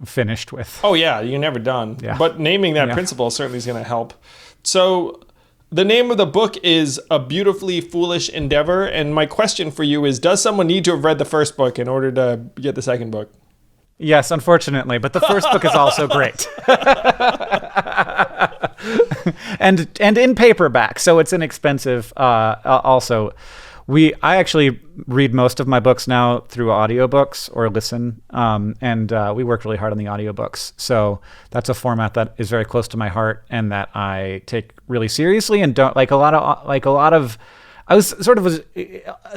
finished with. Oh yeah, you're never done. Yeah. But naming that principle certainly is going to help. So The name of the book is A Beautifully Foolish Endeavor. And my question for you is, does someone need to have read the first book in order to get the second book? Yes, unfortunately, but the first book is also great. and in paperback, so it's inexpensive. Also, I actually read most of my books now through audiobooks or listen, and we work really hard on the audiobooks. So that's a format that is very close to my heart and that I take really seriously, and don't like a lot of. I was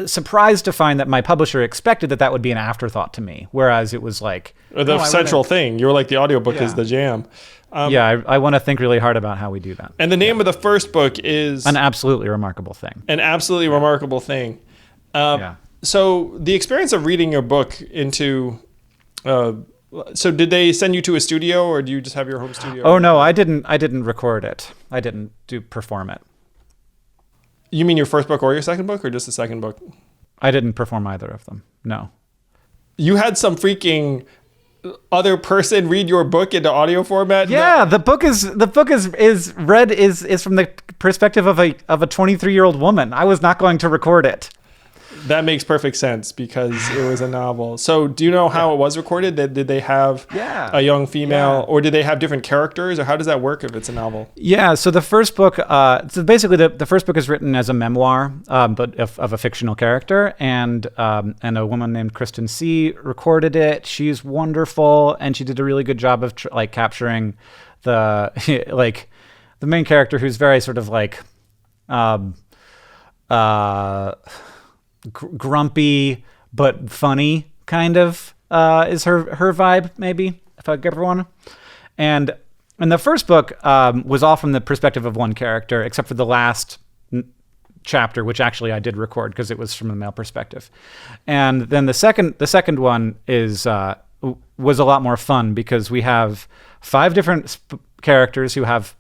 surprised to find that my publisher expected that would be an afterthought to me, whereas it was like the central thing. You were like, the audiobook is the jam. I want to think really hard about how we do that. And the name of the first book is An Absolutely Remarkable Thing. An Absolutely Remarkable Thing. So the experience of reading your book into, so did they send you to a studio, or do you just have your home studio? Oh no, I didn't record it. I didn't perform it. You mean your first book or your second book, or just the second book? I didn't perform either of them. No. You had some freaking other person read your book into audio format? Yeah, no. the book is read from the perspective of a 23-year-old woman. I was not going to record it. That makes perfect sense because it was a novel. So do you know how it was recorded? Did they have a young female, or did they have different characters, or how does that work if it's a novel? Yeah, so the first book, so basically the first book is written as a memoir, but of a fictional character, and a woman named Kristen C. recorded it. She's wonderful, and she did a really good job of capturing the the main character, who's very sort of grumpy but funny, kind of is her vibe, maybe, if I ever want to. And the first book was all from the perspective of one character, except for the last chapter, which actually I did record because it was from the male perspective. And then the second one was a lot more fun because we have 5 different characters who have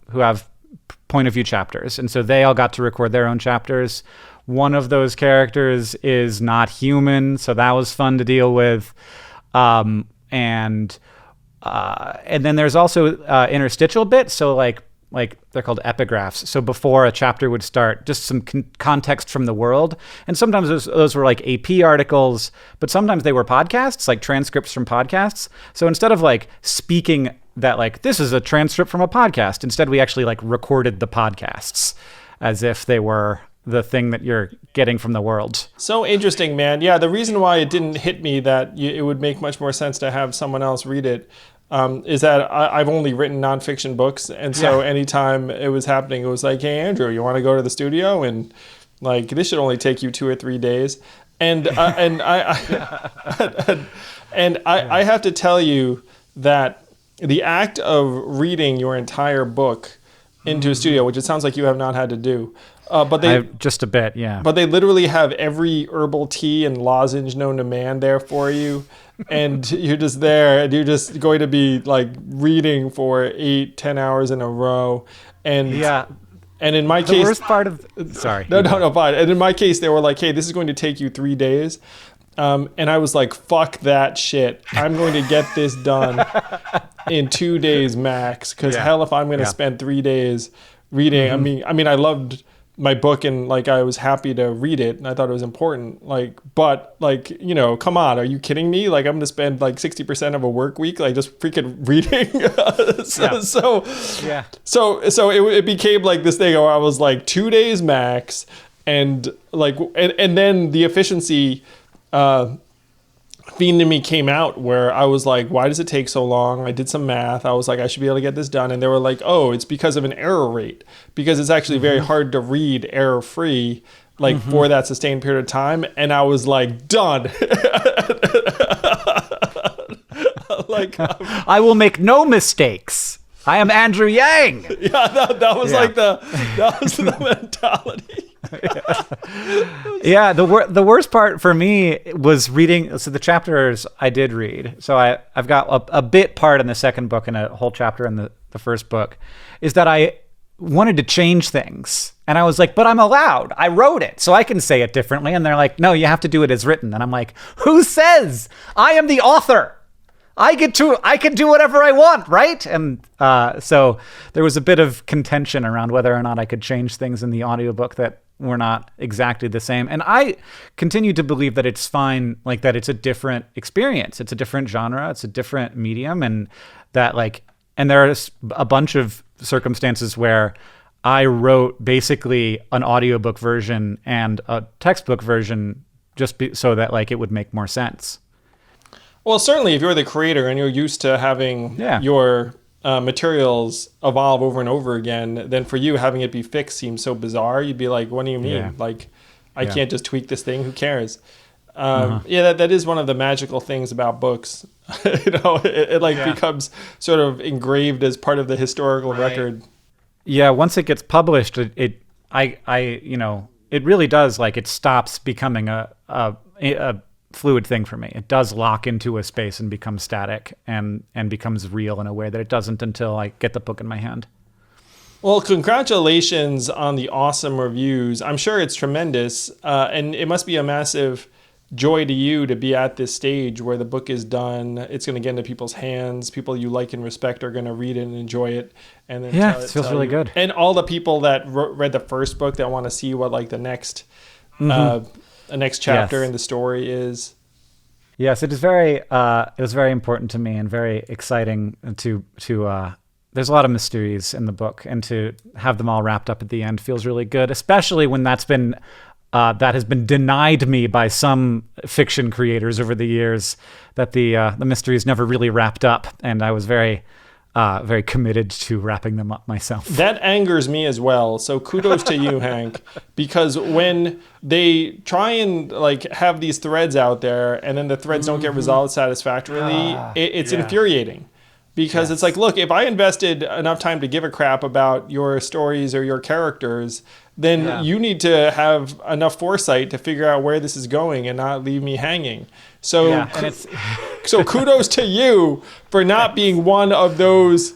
point of view chapters, and so they all got to record their own chapters. One of those characters is not human, so that was fun to deal with. And then there's also interstitial bits, so like they're called epigraphs. So before a chapter would start, just some context from the world. And sometimes those were like AP articles, but sometimes they were podcasts, like transcripts from podcasts. So instead of speaking that this is a transcript from a podcast, instead we actually recorded the podcasts as if they were the thing that you're getting from the world. So interesting, man. Yeah, the reason why it didn't hit me that it would make much more sense to have someone else read it is that I've only written nonfiction books, and so anytime it was happening, it was like, hey, Andrew, you want to go to the studio? And this should only take you 2 or 3 days. And I have to tell you that the act of reading your entire book into a studio, which it sounds like you have not had to do, but they just a bit, yeah. But they literally have every herbal tea and lozenge known to man there for you, and you're just there, and you're just going to be reading for 8-10 hours in a row, and And in my case, the worst part of sorry, no, fine. And in my case, they were like, hey, this is going to take you 3 days. And I was like, fuck that shit. I'm going to get this done in 2 days max. Because hell, if I'm going to spend 3 days reading, I mean, I loved my book and I was happy to read it and I thought it was important. But come on, are you kidding me? I'm going to spend 60% of a work week just freaking reading. So it became this thing where I was 2 days max, and and then the efficiency fiend in me came out where I was like, why does it take so long? I did some math. I was like, I should be able to get this done. And they were like, oh, it's because of an error rate, because it's actually very hard to read error free for that sustained period of time. And I was like, done. I will make no mistakes. I am Andrew Yang. Yeah, that was the mentality. The worst part for me was reading. So the chapters I did read. So I've got a bit part in the second book and a whole chapter in the first book. Is that I wanted to change things, and I was like, but I'm allowed. I wrote it, so I can say it differently. And they're like, no, you have to do it as written. And I'm like, who says? I am the author. I can do whatever I want, right? And so there was a bit of contention around whether or not I could change things in the audiobook that were not exactly the same. And I continue to believe that it's fine, like that it's a different experience. It's a different genre. It's a different medium. And that and there's a bunch of circumstances where I wrote basically an audiobook version and a textbook version so that it would make more sense. Well, certainly if you're the creator and you're used to having your materials evolve over and over again, then for you having it be fixed seems so bizarre. You'd be like, what do you mean? I can't just tweak this thing. Who cares? That is one of the magical things about books. It becomes sort of engraved as part of the historical record. Yeah, once it gets published, it really does, it stops becoming a fluid thing for me. It does lock into a space and become static and becomes real in a way that it doesn't until I get the book in my hand. Well, congratulations on the awesome reviews. I'm sure it's tremendous, and it must be a massive joy to you to be at this stage where the book is done. It's going to get into people's hands. People you like and respect are going to read it and enjoy it. And then it feels really good. And all the people that read the first book that want to see what the next next chapter in the story is. Yes, it is very. It was very important to me and very exciting to. There's a lot of mysteries in the book, and to have them all wrapped up at the end feels really good, especially when that has been denied me by some fiction creators over the years, that the mysteries never really wrapped up, and I was very committed to wrapping them up myself. That angers me as well. So kudos to you, Hank, because when they try and have these threads out there and then the threads don't get resolved satisfactorily, it's infuriating. Because it's look, if I invested enough time to give a crap about your stories or your characters, then you need to have enough foresight to figure out where this is going and not leave me hanging. So, so kudos to you for not being one of those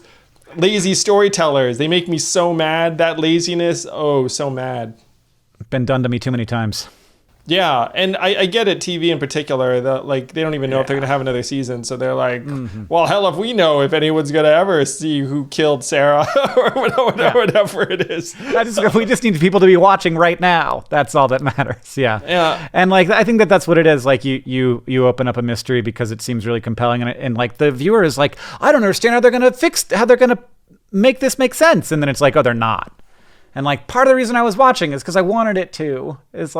lazy storytellers. They make me so mad. That laziness, so mad. Been done to me too many times. Yeah, and I get it, TV in particular, they don't even know if they're going to have another season, so they're like, well, hell if we know if anyone's going to ever see who killed Sarah or whatever it is. We just need people to be watching right now. That's all that matters, yeah. And I think that's what it is, you open up a mystery because it seems really compelling, and the viewer is like, I don't understand how they're going to make this make sense, and then it's they're not. And part of the reason I was watching is because I wanted it to. It's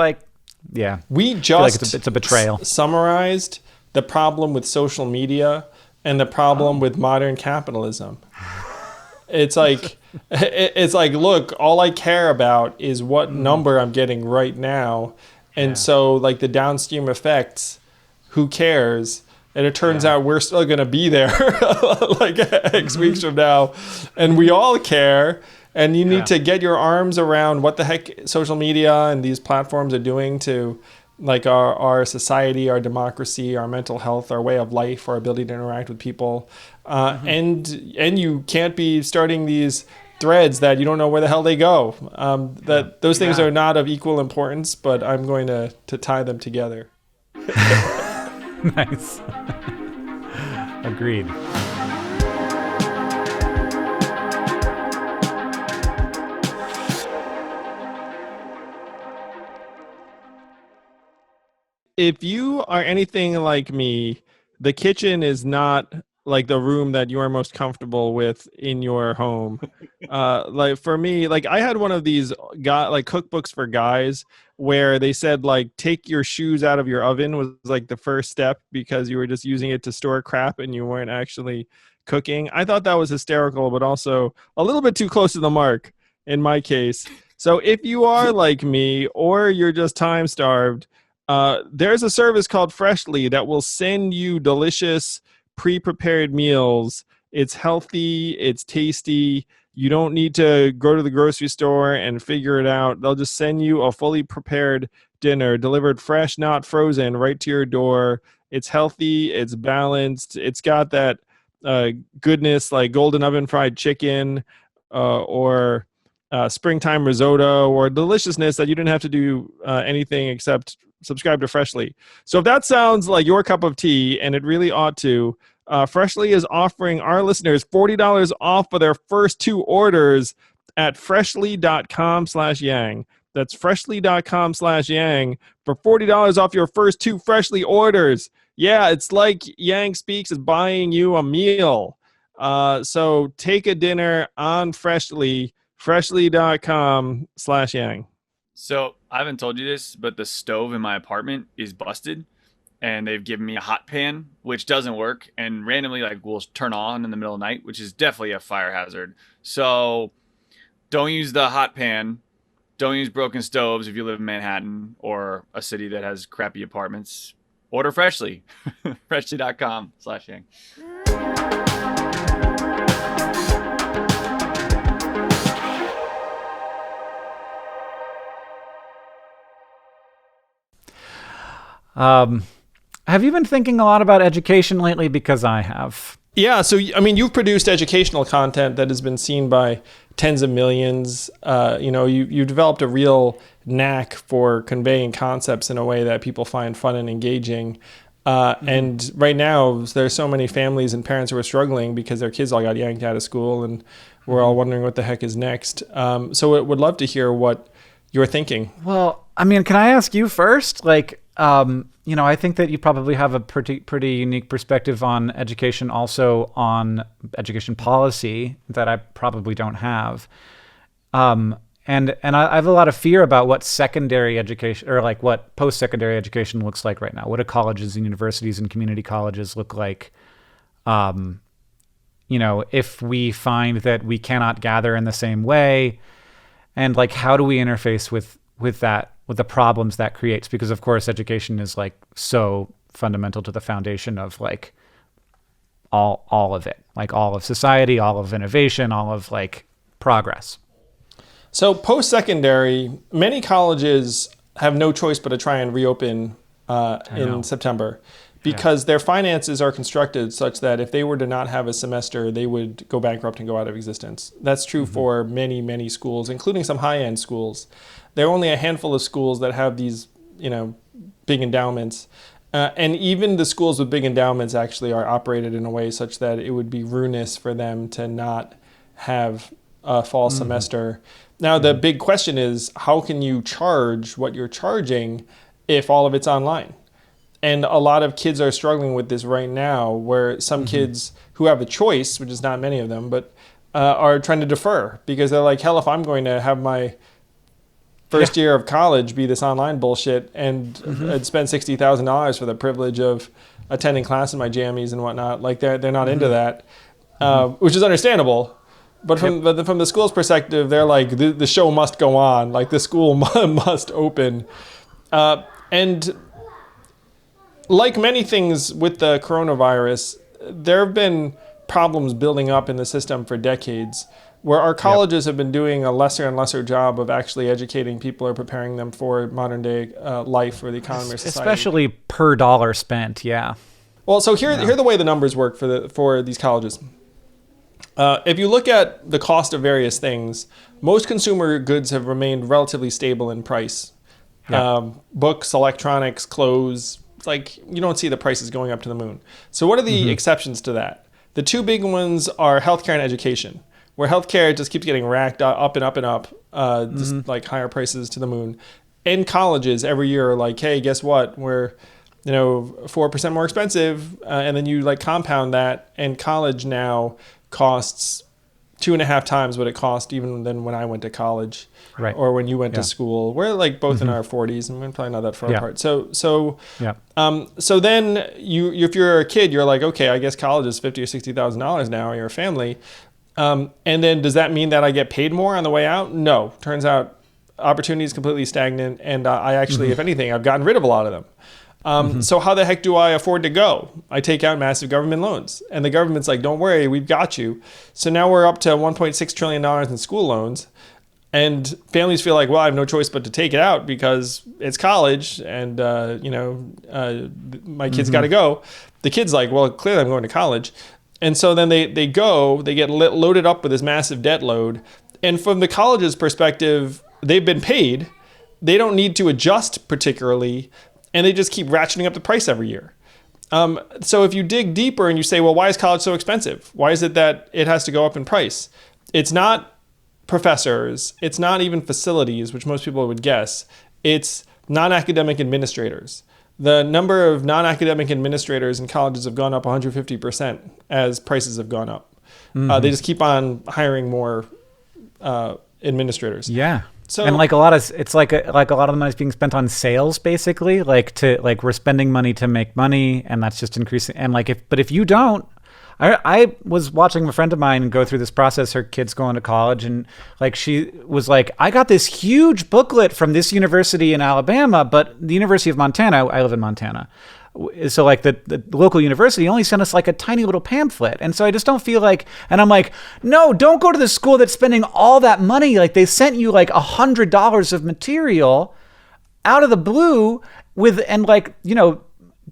we just it's a betrayal. Summarized the problem with social media and the problem with modern capitalism. It's look, all I care about is what number I'm getting right now, and so the downstream effects, who cares? And it turns out we're still going to be there X weeks from now, and we all care. And you need to get your arms around what the heck social media and these platforms are doing to our society, our democracy, our mental health, our way of life, our ability to interact with people. And you can't be starting these threads that you don't know where the hell they go. Those things are not of equal importance, but I'm going to tie them together. Nice. Agreed. If you are anything like me, the kitchen is not the room that you are most comfortable with in your home. For me, I had one of these cookbooks for guys where they said take your shoes out of your oven was the first step because you were just using it to store crap and you weren't actually cooking. I thought that was hysterical, but also a little bit too close to the mark in my case. So if you are like me or you're just time starved, there's a service called Freshly that will send you delicious pre-prepared meals. It's healthy, it's tasty. You don't need to go to the grocery store and figure it out. They'll just send you a fully prepared dinner delivered fresh, not frozen, right to your door. It's healthy, it's balanced. It's got that goodness golden oven fried chicken or springtime risotto or deliciousness that you didn't have to do anything except subscribe to Freshly. So if that sounds like your cup of tea, and it really ought to, Freshly is offering our listeners $40 off for their first 2 orders at freshly.com/yang. That's freshly.com/yang for $40 off your first 2 Freshly orders. Yeah, it's like Yang Speaks is buying you a meal. So take a dinner on Freshly, freshly.com/yang. So I haven't told you this, but the stove in my apartment is busted, and they've given me a hot pan, which doesn't work, and randomly like will turn on in the middle of the night, which is definitely a fire hazard. So don't use the hot pan. Don't use broken stoves if you live in Manhattan or a city that has crappy apartments. Order Freshly, freshly.com/yang. Have you been thinking a lot about education lately? Because I have. Yeah, so I mean, you've produced educational content that has been seen by tens of millions. You developed a real knack for conveying concepts in a way that people find fun and engaging. And right now, there's so many families and parents who are struggling because their kids all got yanked out of school, and we're all wondering what the heck is next. So I would love to hear what you're thinking. Well, I mean, can I ask you first? I think that you probably have a pretty unique perspective on education, also on education policy that I probably don't have. And I have a lot of fear about what secondary education or like what post-secondary education looks like right now. What do colleges and universities and community colleges look like? If we find that we cannot gather in the same way, and like, how do we interface with that, with the problems that creates? Because of course, education is like so fundamental to the foundation of like all of it, like all of society, all of innovation, all of like progress. So post-secondary, many colleges have no choice but to try and reopen in September because their finances are constructed such that if they were to not have a semester, they would go bankrupt and go out of existence. That's true for many, many schools, including some high-end schools. There are only a handful of schools that have these, big endowments. And even the schools with big endowments actually are operated in a way such that it would be ruinous for them to not have a fall semester. Now, the big question is, how can you charge what you're charging if all of it's online? And a lot of kids are struggling with this right now, where some kids who have a choice, which is not many of them, but are trying to defer because they're like, hell, if I'm going to have my first year of college be this online bullshit and spend $60,000 for the privilege of attending class in my jammies and whatnot, like they're not into that, which is understandable. But from the school's perspective, they're like, the show must go on, like the school must open. And like many things with the coronavirus, there have been problems building up in the system for decades where our colleges have been doing a lesser and lesser job of actually educating people or preparing them for modern day life or the economy or society. Especially per dollar spent, Well, so here are the way the numbers work for these colleges. If you look at the cost of various things, most consumer goods have remained relatively stable in price. Books, electronics, clothes. It's like you don't see the prices going up to the moon. So what are the exceptions to that? The two big ones are healthcare and education, where healthcare just keeps getting racked up and up and up, just like higher prices to the moon. And colleges every year are like, hey, guess what? We're 4% more expensive, and then you like compound that, and college now costs 2.5 times what it cost even than when I went to college, or when you went to school. We're like both in our 40s, and we're probably not that far apart. So then if you're a kid, you're like, okay, I guess college is $50,000 or $60,000 now, or you're a family. And then does that mean that I get paid more on the way out? No. Turns out opportunity is completely stagnant, and I actually, if anything, I've gotten rid of a lot of them. So how the heck do I afford to go? I take out massive government loans, and the government's like, don't worry, we've got you. So now we're up to $1.6 trillion in school loans, and families feel like, well, I have no choice but to take it out because it's college, and my kid's got to go. The kid's like, well, clearly I'm going to college. And so then they get loaded up with this massive debt load. And from the college's perspective, they've been paid. They don't need to adjust particularly, and they just keep ratcheting up the price every year. So if you dig deeper and you say, well, why is college so expensive? Why is it that it has to go up in price? It's not professors. It's not even facilities, which most people would guess. It's non-academic administrators. The number of non-academic administrators in colleges have gone up 150% as prices have gone up. They just keep on hiring more administrators. Yeah. So, and like a lot of the money is being spent on sales, basically. We're spending money to make money, and that's just increasing. And if you don't, I was watching a friend of mine go through this process. Her kid's going to college, and she was like, I got this huge booklet from this university in Alabama, but the University of Montana, I live in Montana. So the local university only sent us a tiny little pamphlet. And so I just don't feel and I'm like, no, don't go to the school that's spending all that money. They sent you $100 of material out of the blue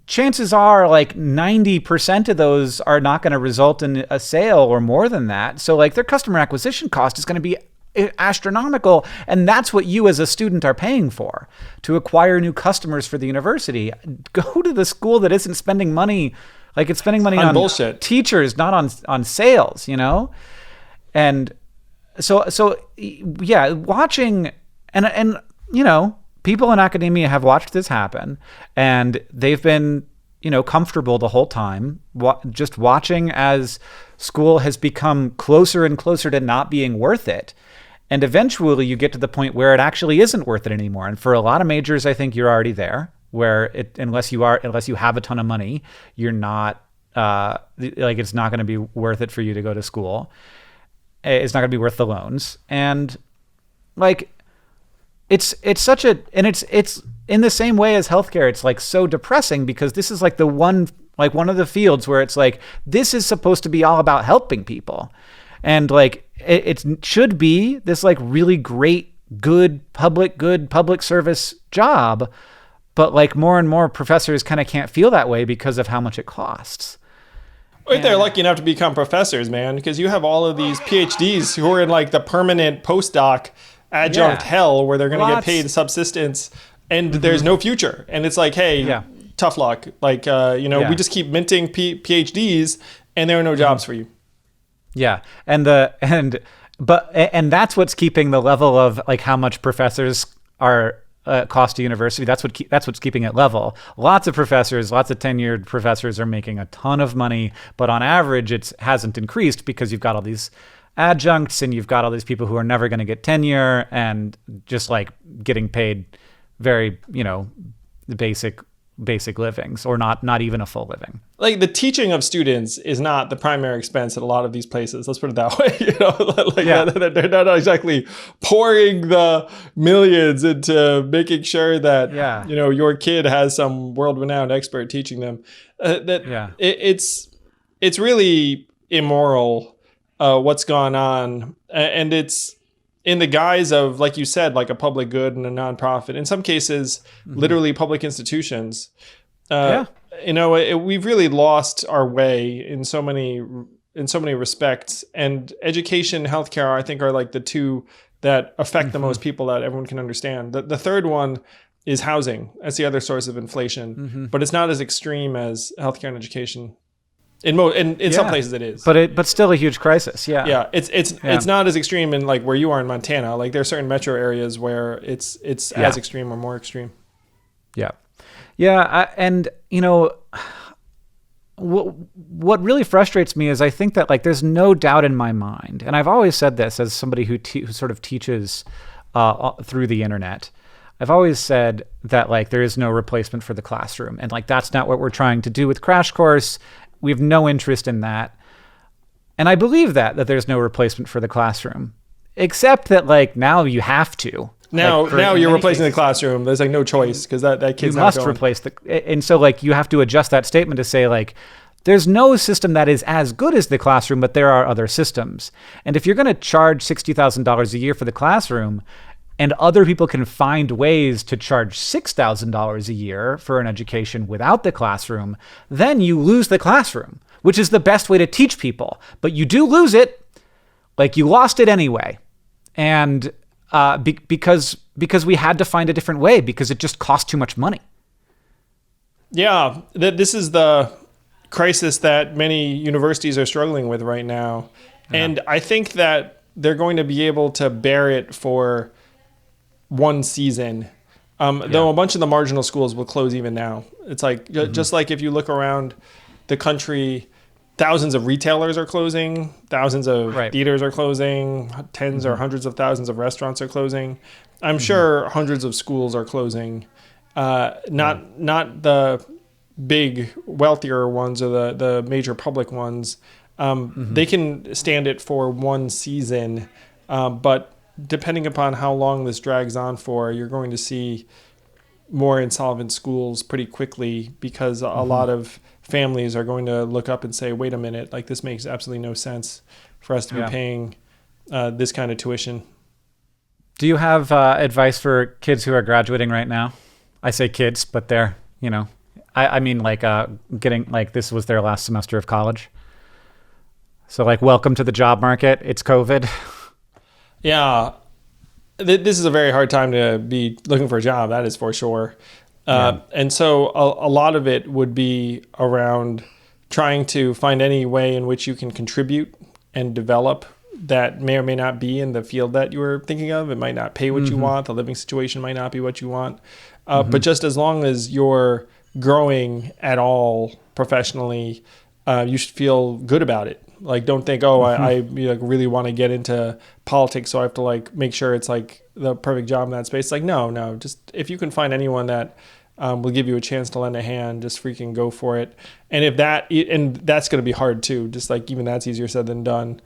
chances are 90% of those are not going to result in a sale or more than that. So their customer acquisition cost is going to be astronomical, and that's what you as a student are paying for to acquire new customers for the university. Go to the school that isn't spending money it's spending money on bullshit. Teachers, not on sales, and so yeah, watching and people in academia have watched this happen, and they've been comfortable the whole time just watching as school has become closer and closer to not being worth it. And eventually you get to the point where it actually isn't worth it anymore. And for a lot of majors, I think you're already there, where unless you have a ton of money, you're not it's not going to be worth it for you to go to school. It's not going to be worth the loans. And it's in the same way as healthcare. It's so depressing because this is the one of the fields where it's this is supposed to be all about helping people. And it should be this really great, good public service job. But more and more professors kind of can't feel that way because of how much it costs. Wait, they're lucky enough to become professors, man, because you have all of these PhDs who are in the permanent postdoc adjunct hell where they're going to get paid subsistence and there's no future. And it's hey, tough luck. We just keep minting PhDs and there are no jobs for you. Yeah. And that's what's keeping the level of how much professors are cost to university. That's what's keeping it level. Lots of tenured professors are making a ton of money, but on average it hasn't increased because you've got all these adjuncts and you've got all these people who are never going to get tenure and just getting paid very, basic livings, or not even a full living. The teaching of students is not the primary expense at a lot of these places. Let's put it that way. They're not exactly pouring the millions into making sure that your kid has some world-renowned expert teaching them. It's really immoral what's gone on, and it's in the guise of, like you said, a public good and a nonprofit. In some cases, literally public institutions. We've really lost our way in so many respects. And education, healthcare, I think, are the two that affect the most people that everyone can understand. The third one is housing. That's the other source of inflation, but it's not as extreme as healthcare and education. In some places it is, but still a huge crisis. It's not as extreme in where you are in Montana. There are certain metro areas where it's as extreme or more extreme. What really frustrates me is I think that there's no doubt in my mind, and I've always said this as somebody who sort of teaches through the internet. I've always said that there is no replacement for the classroom, and that's not what we're trying to do with Crash Course. We have no interest in that. And I believe that there's no replacement for the classroom, except that now you have to. Now you're replacing the classroom. There's no choice because that kid's not going. You must replace and so you have to adjust that statement to say there's no system that is as good as the classroom, but there are other systems. And if you're going to charge $60,000 a year for the classroom, and other people can find ways to charge $6,000 a year for an education without the classroom, then you lose the classroom, which is the best way to teach people. But you do lose it, you lost it anyway. And because we had to find a different way because it just cost too much money. Yeah, this is the crisis that many universities are struggling with right now. Yeah. And I think that they're going to be able to bear it for one season. Though a bunch of the marginal schools will close even now. It's like, just like if you look around the country, thousands of retailers are closing, thousands of theaters are closing, tens or hundreds of thousands of restaurants are closing. I'm sure hundreds of schools are closing. Not the big wealthier ones or the major public ones. They can stand it for one season, but depending upon how long this drags on for, you're going to see more insolvent schools pretty quickly, because a lot of families are going to look up and say, wait a minute, like this makes absolutely no sense for us to be paying this kind of tuition. Do you have advice for kids who are graduating right now? I say kids, but they're, I mean like getting, like this was their last semester of college. So like, welcome to the job market. It's COVID. Yeah. This is a very hard time to be looking for a job. That is for sure. And so a lot of it would be around trying to find any way in which you can contribute and develop that may or may not be in the field that you were thinking of. It might not pay what you want. The living situation might not be what you want. But just as long as you're growing at all professionally, you should feel good about it. Like, don't think, I like really want to get into politics, so I have to like make sure it's like the perfect job in that space. Like, no, just if you can find anyone that will give you a chance to lend a hand, just freaking go for it. And that's going to be hard too. Just like even that's easier said than done.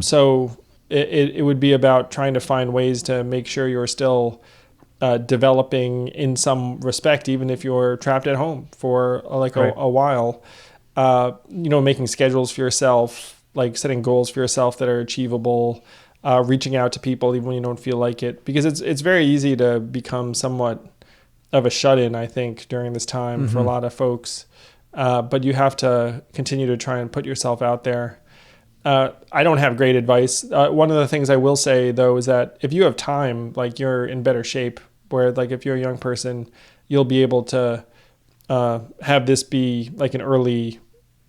So it would be about trying to find ways to make sure you're still developing in some respect, even if you're trapped at home for a while. Making schedules for yourself, like setting goals for yourself that are achievable, reaching out to people even when you don't feel like it, because it's very easy to become somewhat of a shut-in, I think, during this time for a lot of folks. But you have to continue to try and put yourself out there. I don't have great advice. One of the things I will say, though, is that if you have time, like you're in better shape, where like if you're a young person, you'll be able to have this be like an early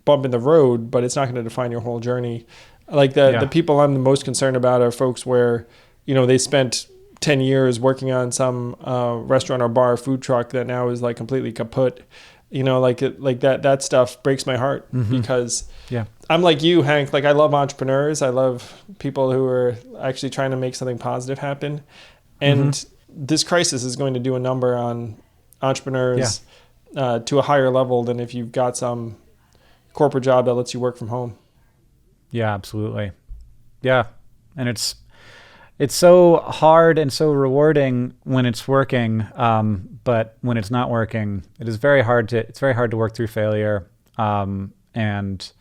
bump in the road, but it's not going to define your whole journey. Like the people I'm the most concerned about are folks where, they spent 10 years working on some restaurant or bar or food truck that now is like completely kaput. Like that stuff breaks my heart because I'm like you, Hank. Like I love entrepreneurs. I love people who are actually trying to make something positive happen. And this crisis is going to do a number on entrepreneurs to a higher level than if you've got some corporate job that lets you work from home. Yeah, absolutely. Yeah. And it's so hard and so rewarding when it's working. But when it's not working, it's very hard to work through failure. And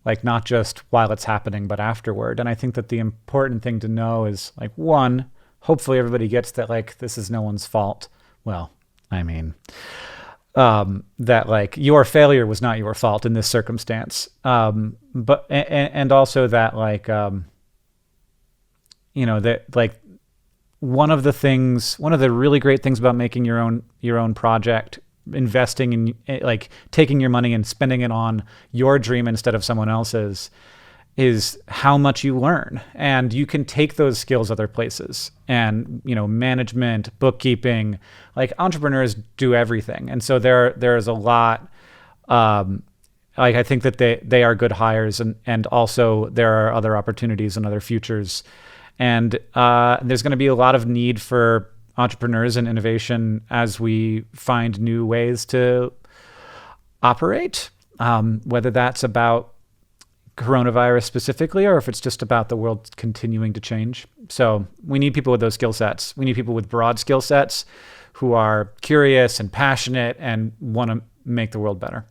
like not just while it's happening, but afterward. And I think that the important thing to know is like, one, hopefully everybody gets that like this is no one's fault. Well, I mean, that like your failure was not your fault in this circumstance. But and also that like that like one of the really great things about making your own project, investing in like taking your money and spending it on your dream instead of someone else's, is how much you learn. And you can take those skills other places, and management, bookkeeping, like entrepreneurs do everything. And so there's a lot like I think that they are good hires, and also there are other opportunities and other futures. And there's going to be a lot of need for entrepreneurs and innovation as we find new ways to operate, whether that's about coronavirus specifically, or if it's just about the world continuing to change. So we need people with those skill sets. We need people with broad skill sets who are curious and passionate and want to make the world better.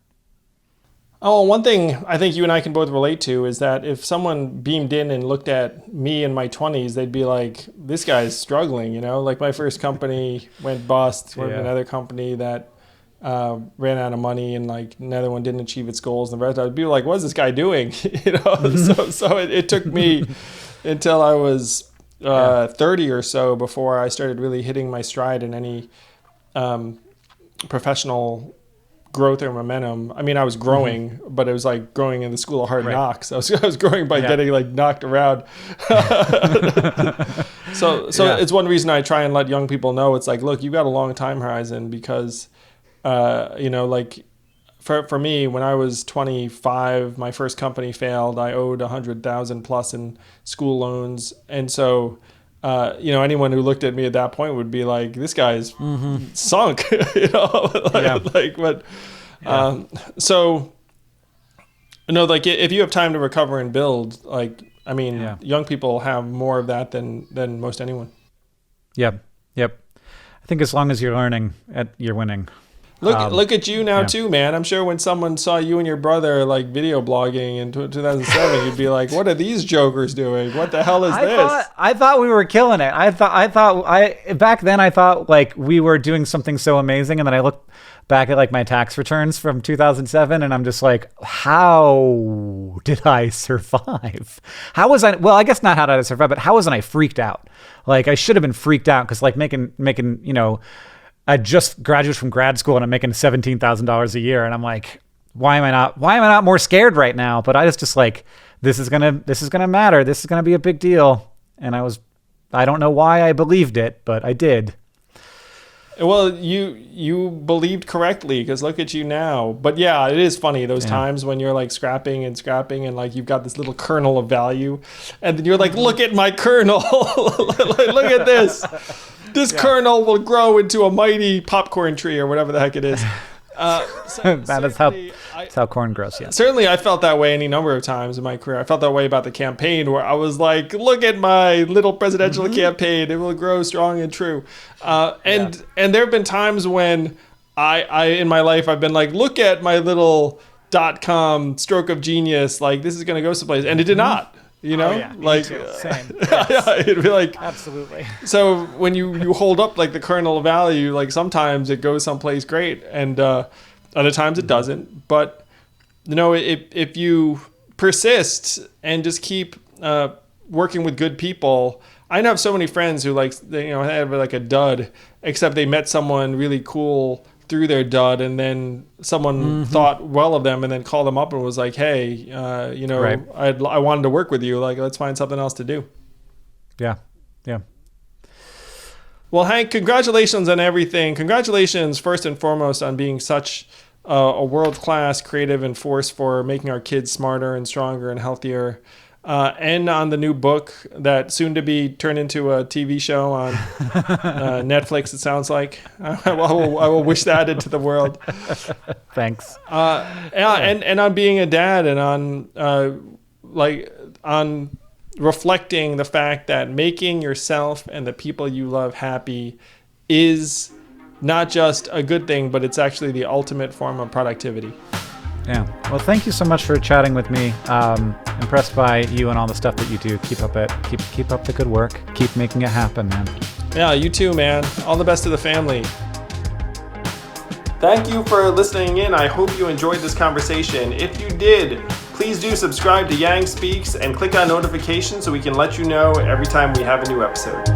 Oh, one thing I think you and I can both relate to is that if someone beamed in and looked at me in my 20s, they'd be like, this guy's struggling, like my first company went bust, went to another company that ran out of money, and like another one didn't achieve its goals, and the rest I'd be like, what's this guy doing? So it took me until I was 30 or so before I started really hitting my stride in any professional growth or momentum. I mean, I was growing, but it was like growing in the school of hard knocks. I was growing by getting like knocked around. So it's one reason I try and let young people know, it's like, look, you've got a long time horizon, because, like for me, when I was 25, my first company failed. I owed $100,000 plus in school loans. And so, anyone who looked at me at that point would be like, this guy's sunk, so, like if you have time to recover and build, like, I mean, young people have more of that than most anyone. Yep. I think as long as you're learning, you're winning. Look at you now too, man. I'm sure when someone saw you and your brother like video blogging in 2007, you'd be like, "What are these jokers doing? What the hell is this?" I thought we were killing it. Back then I thought like we were doing something so amazing, and then I look back at like my tax returns from 2007, and I'm just like, how did I survive? How was I? Well, I guess not how did I survive, but how wasn't I freaked out? Like I should have been freaked out, because like making I just graduated from grad school and I'm making $17,000 a year, and I'm like, why am I not more scared right now? But I was just like, this is gonna matter. This is gonna be a big deal. And I don't know why I believed it, but I did. Well, you believed correctly, because look at you now. But yeah, it is funny those times when you're like scrapping and like you've got this little kernel of value, and then you're like, look at my kernel. Look at this. This kernel will grow into a mighty popcorn tree, or whatever the heck it is. That's how corn grows. Yeah. Certainly, I felt that way any number of times in my career. I felt that way about the campaign, where I was like, "Look at my little presidential campaign; it will grow strong and true." And there have been times when I in my life I've been like, "Look at my little .com stroke of genius! Like this is going to go someplace," and it did not. Like same. It'd be like absolutely. So when you hold up like the kernel of value, like sometimes it goes someplace great, and other times it doesn't. But if you persist and just keep working with good people, I have so many friends who have like a dud, except they met someone really cool through their dud, and then someone thought well of them and then called them up and was like, hey, I wanted to work with you. Like, let's find something else to do. Yeah. Well, Hank, congratulations on everything. Congratulations, first and foremost, on being such a world-class creative force for making our kids smarter and stronger and healthier. And on the new book that soon to be turned into a TV show on Netflix, it sounds like. I will wish that into the world. Thanks. And on being a dad, and on reflecting the fact that making yourself and the people you love happy is not just a good thing, but it's actually the ultimate form of productivity. Yeah. Well, thank you so much for chatting with me. Impressed by you and all the stuff that you do. Keep up the good work. Keep making it happen, man. Yeah, you too, man. All the best to the family. Thank you for listening in. I hope you enjoyed this conversation. If you did, please do subscribe to Yang Speaks and click on notifications so we can let you know every time we have a new episode.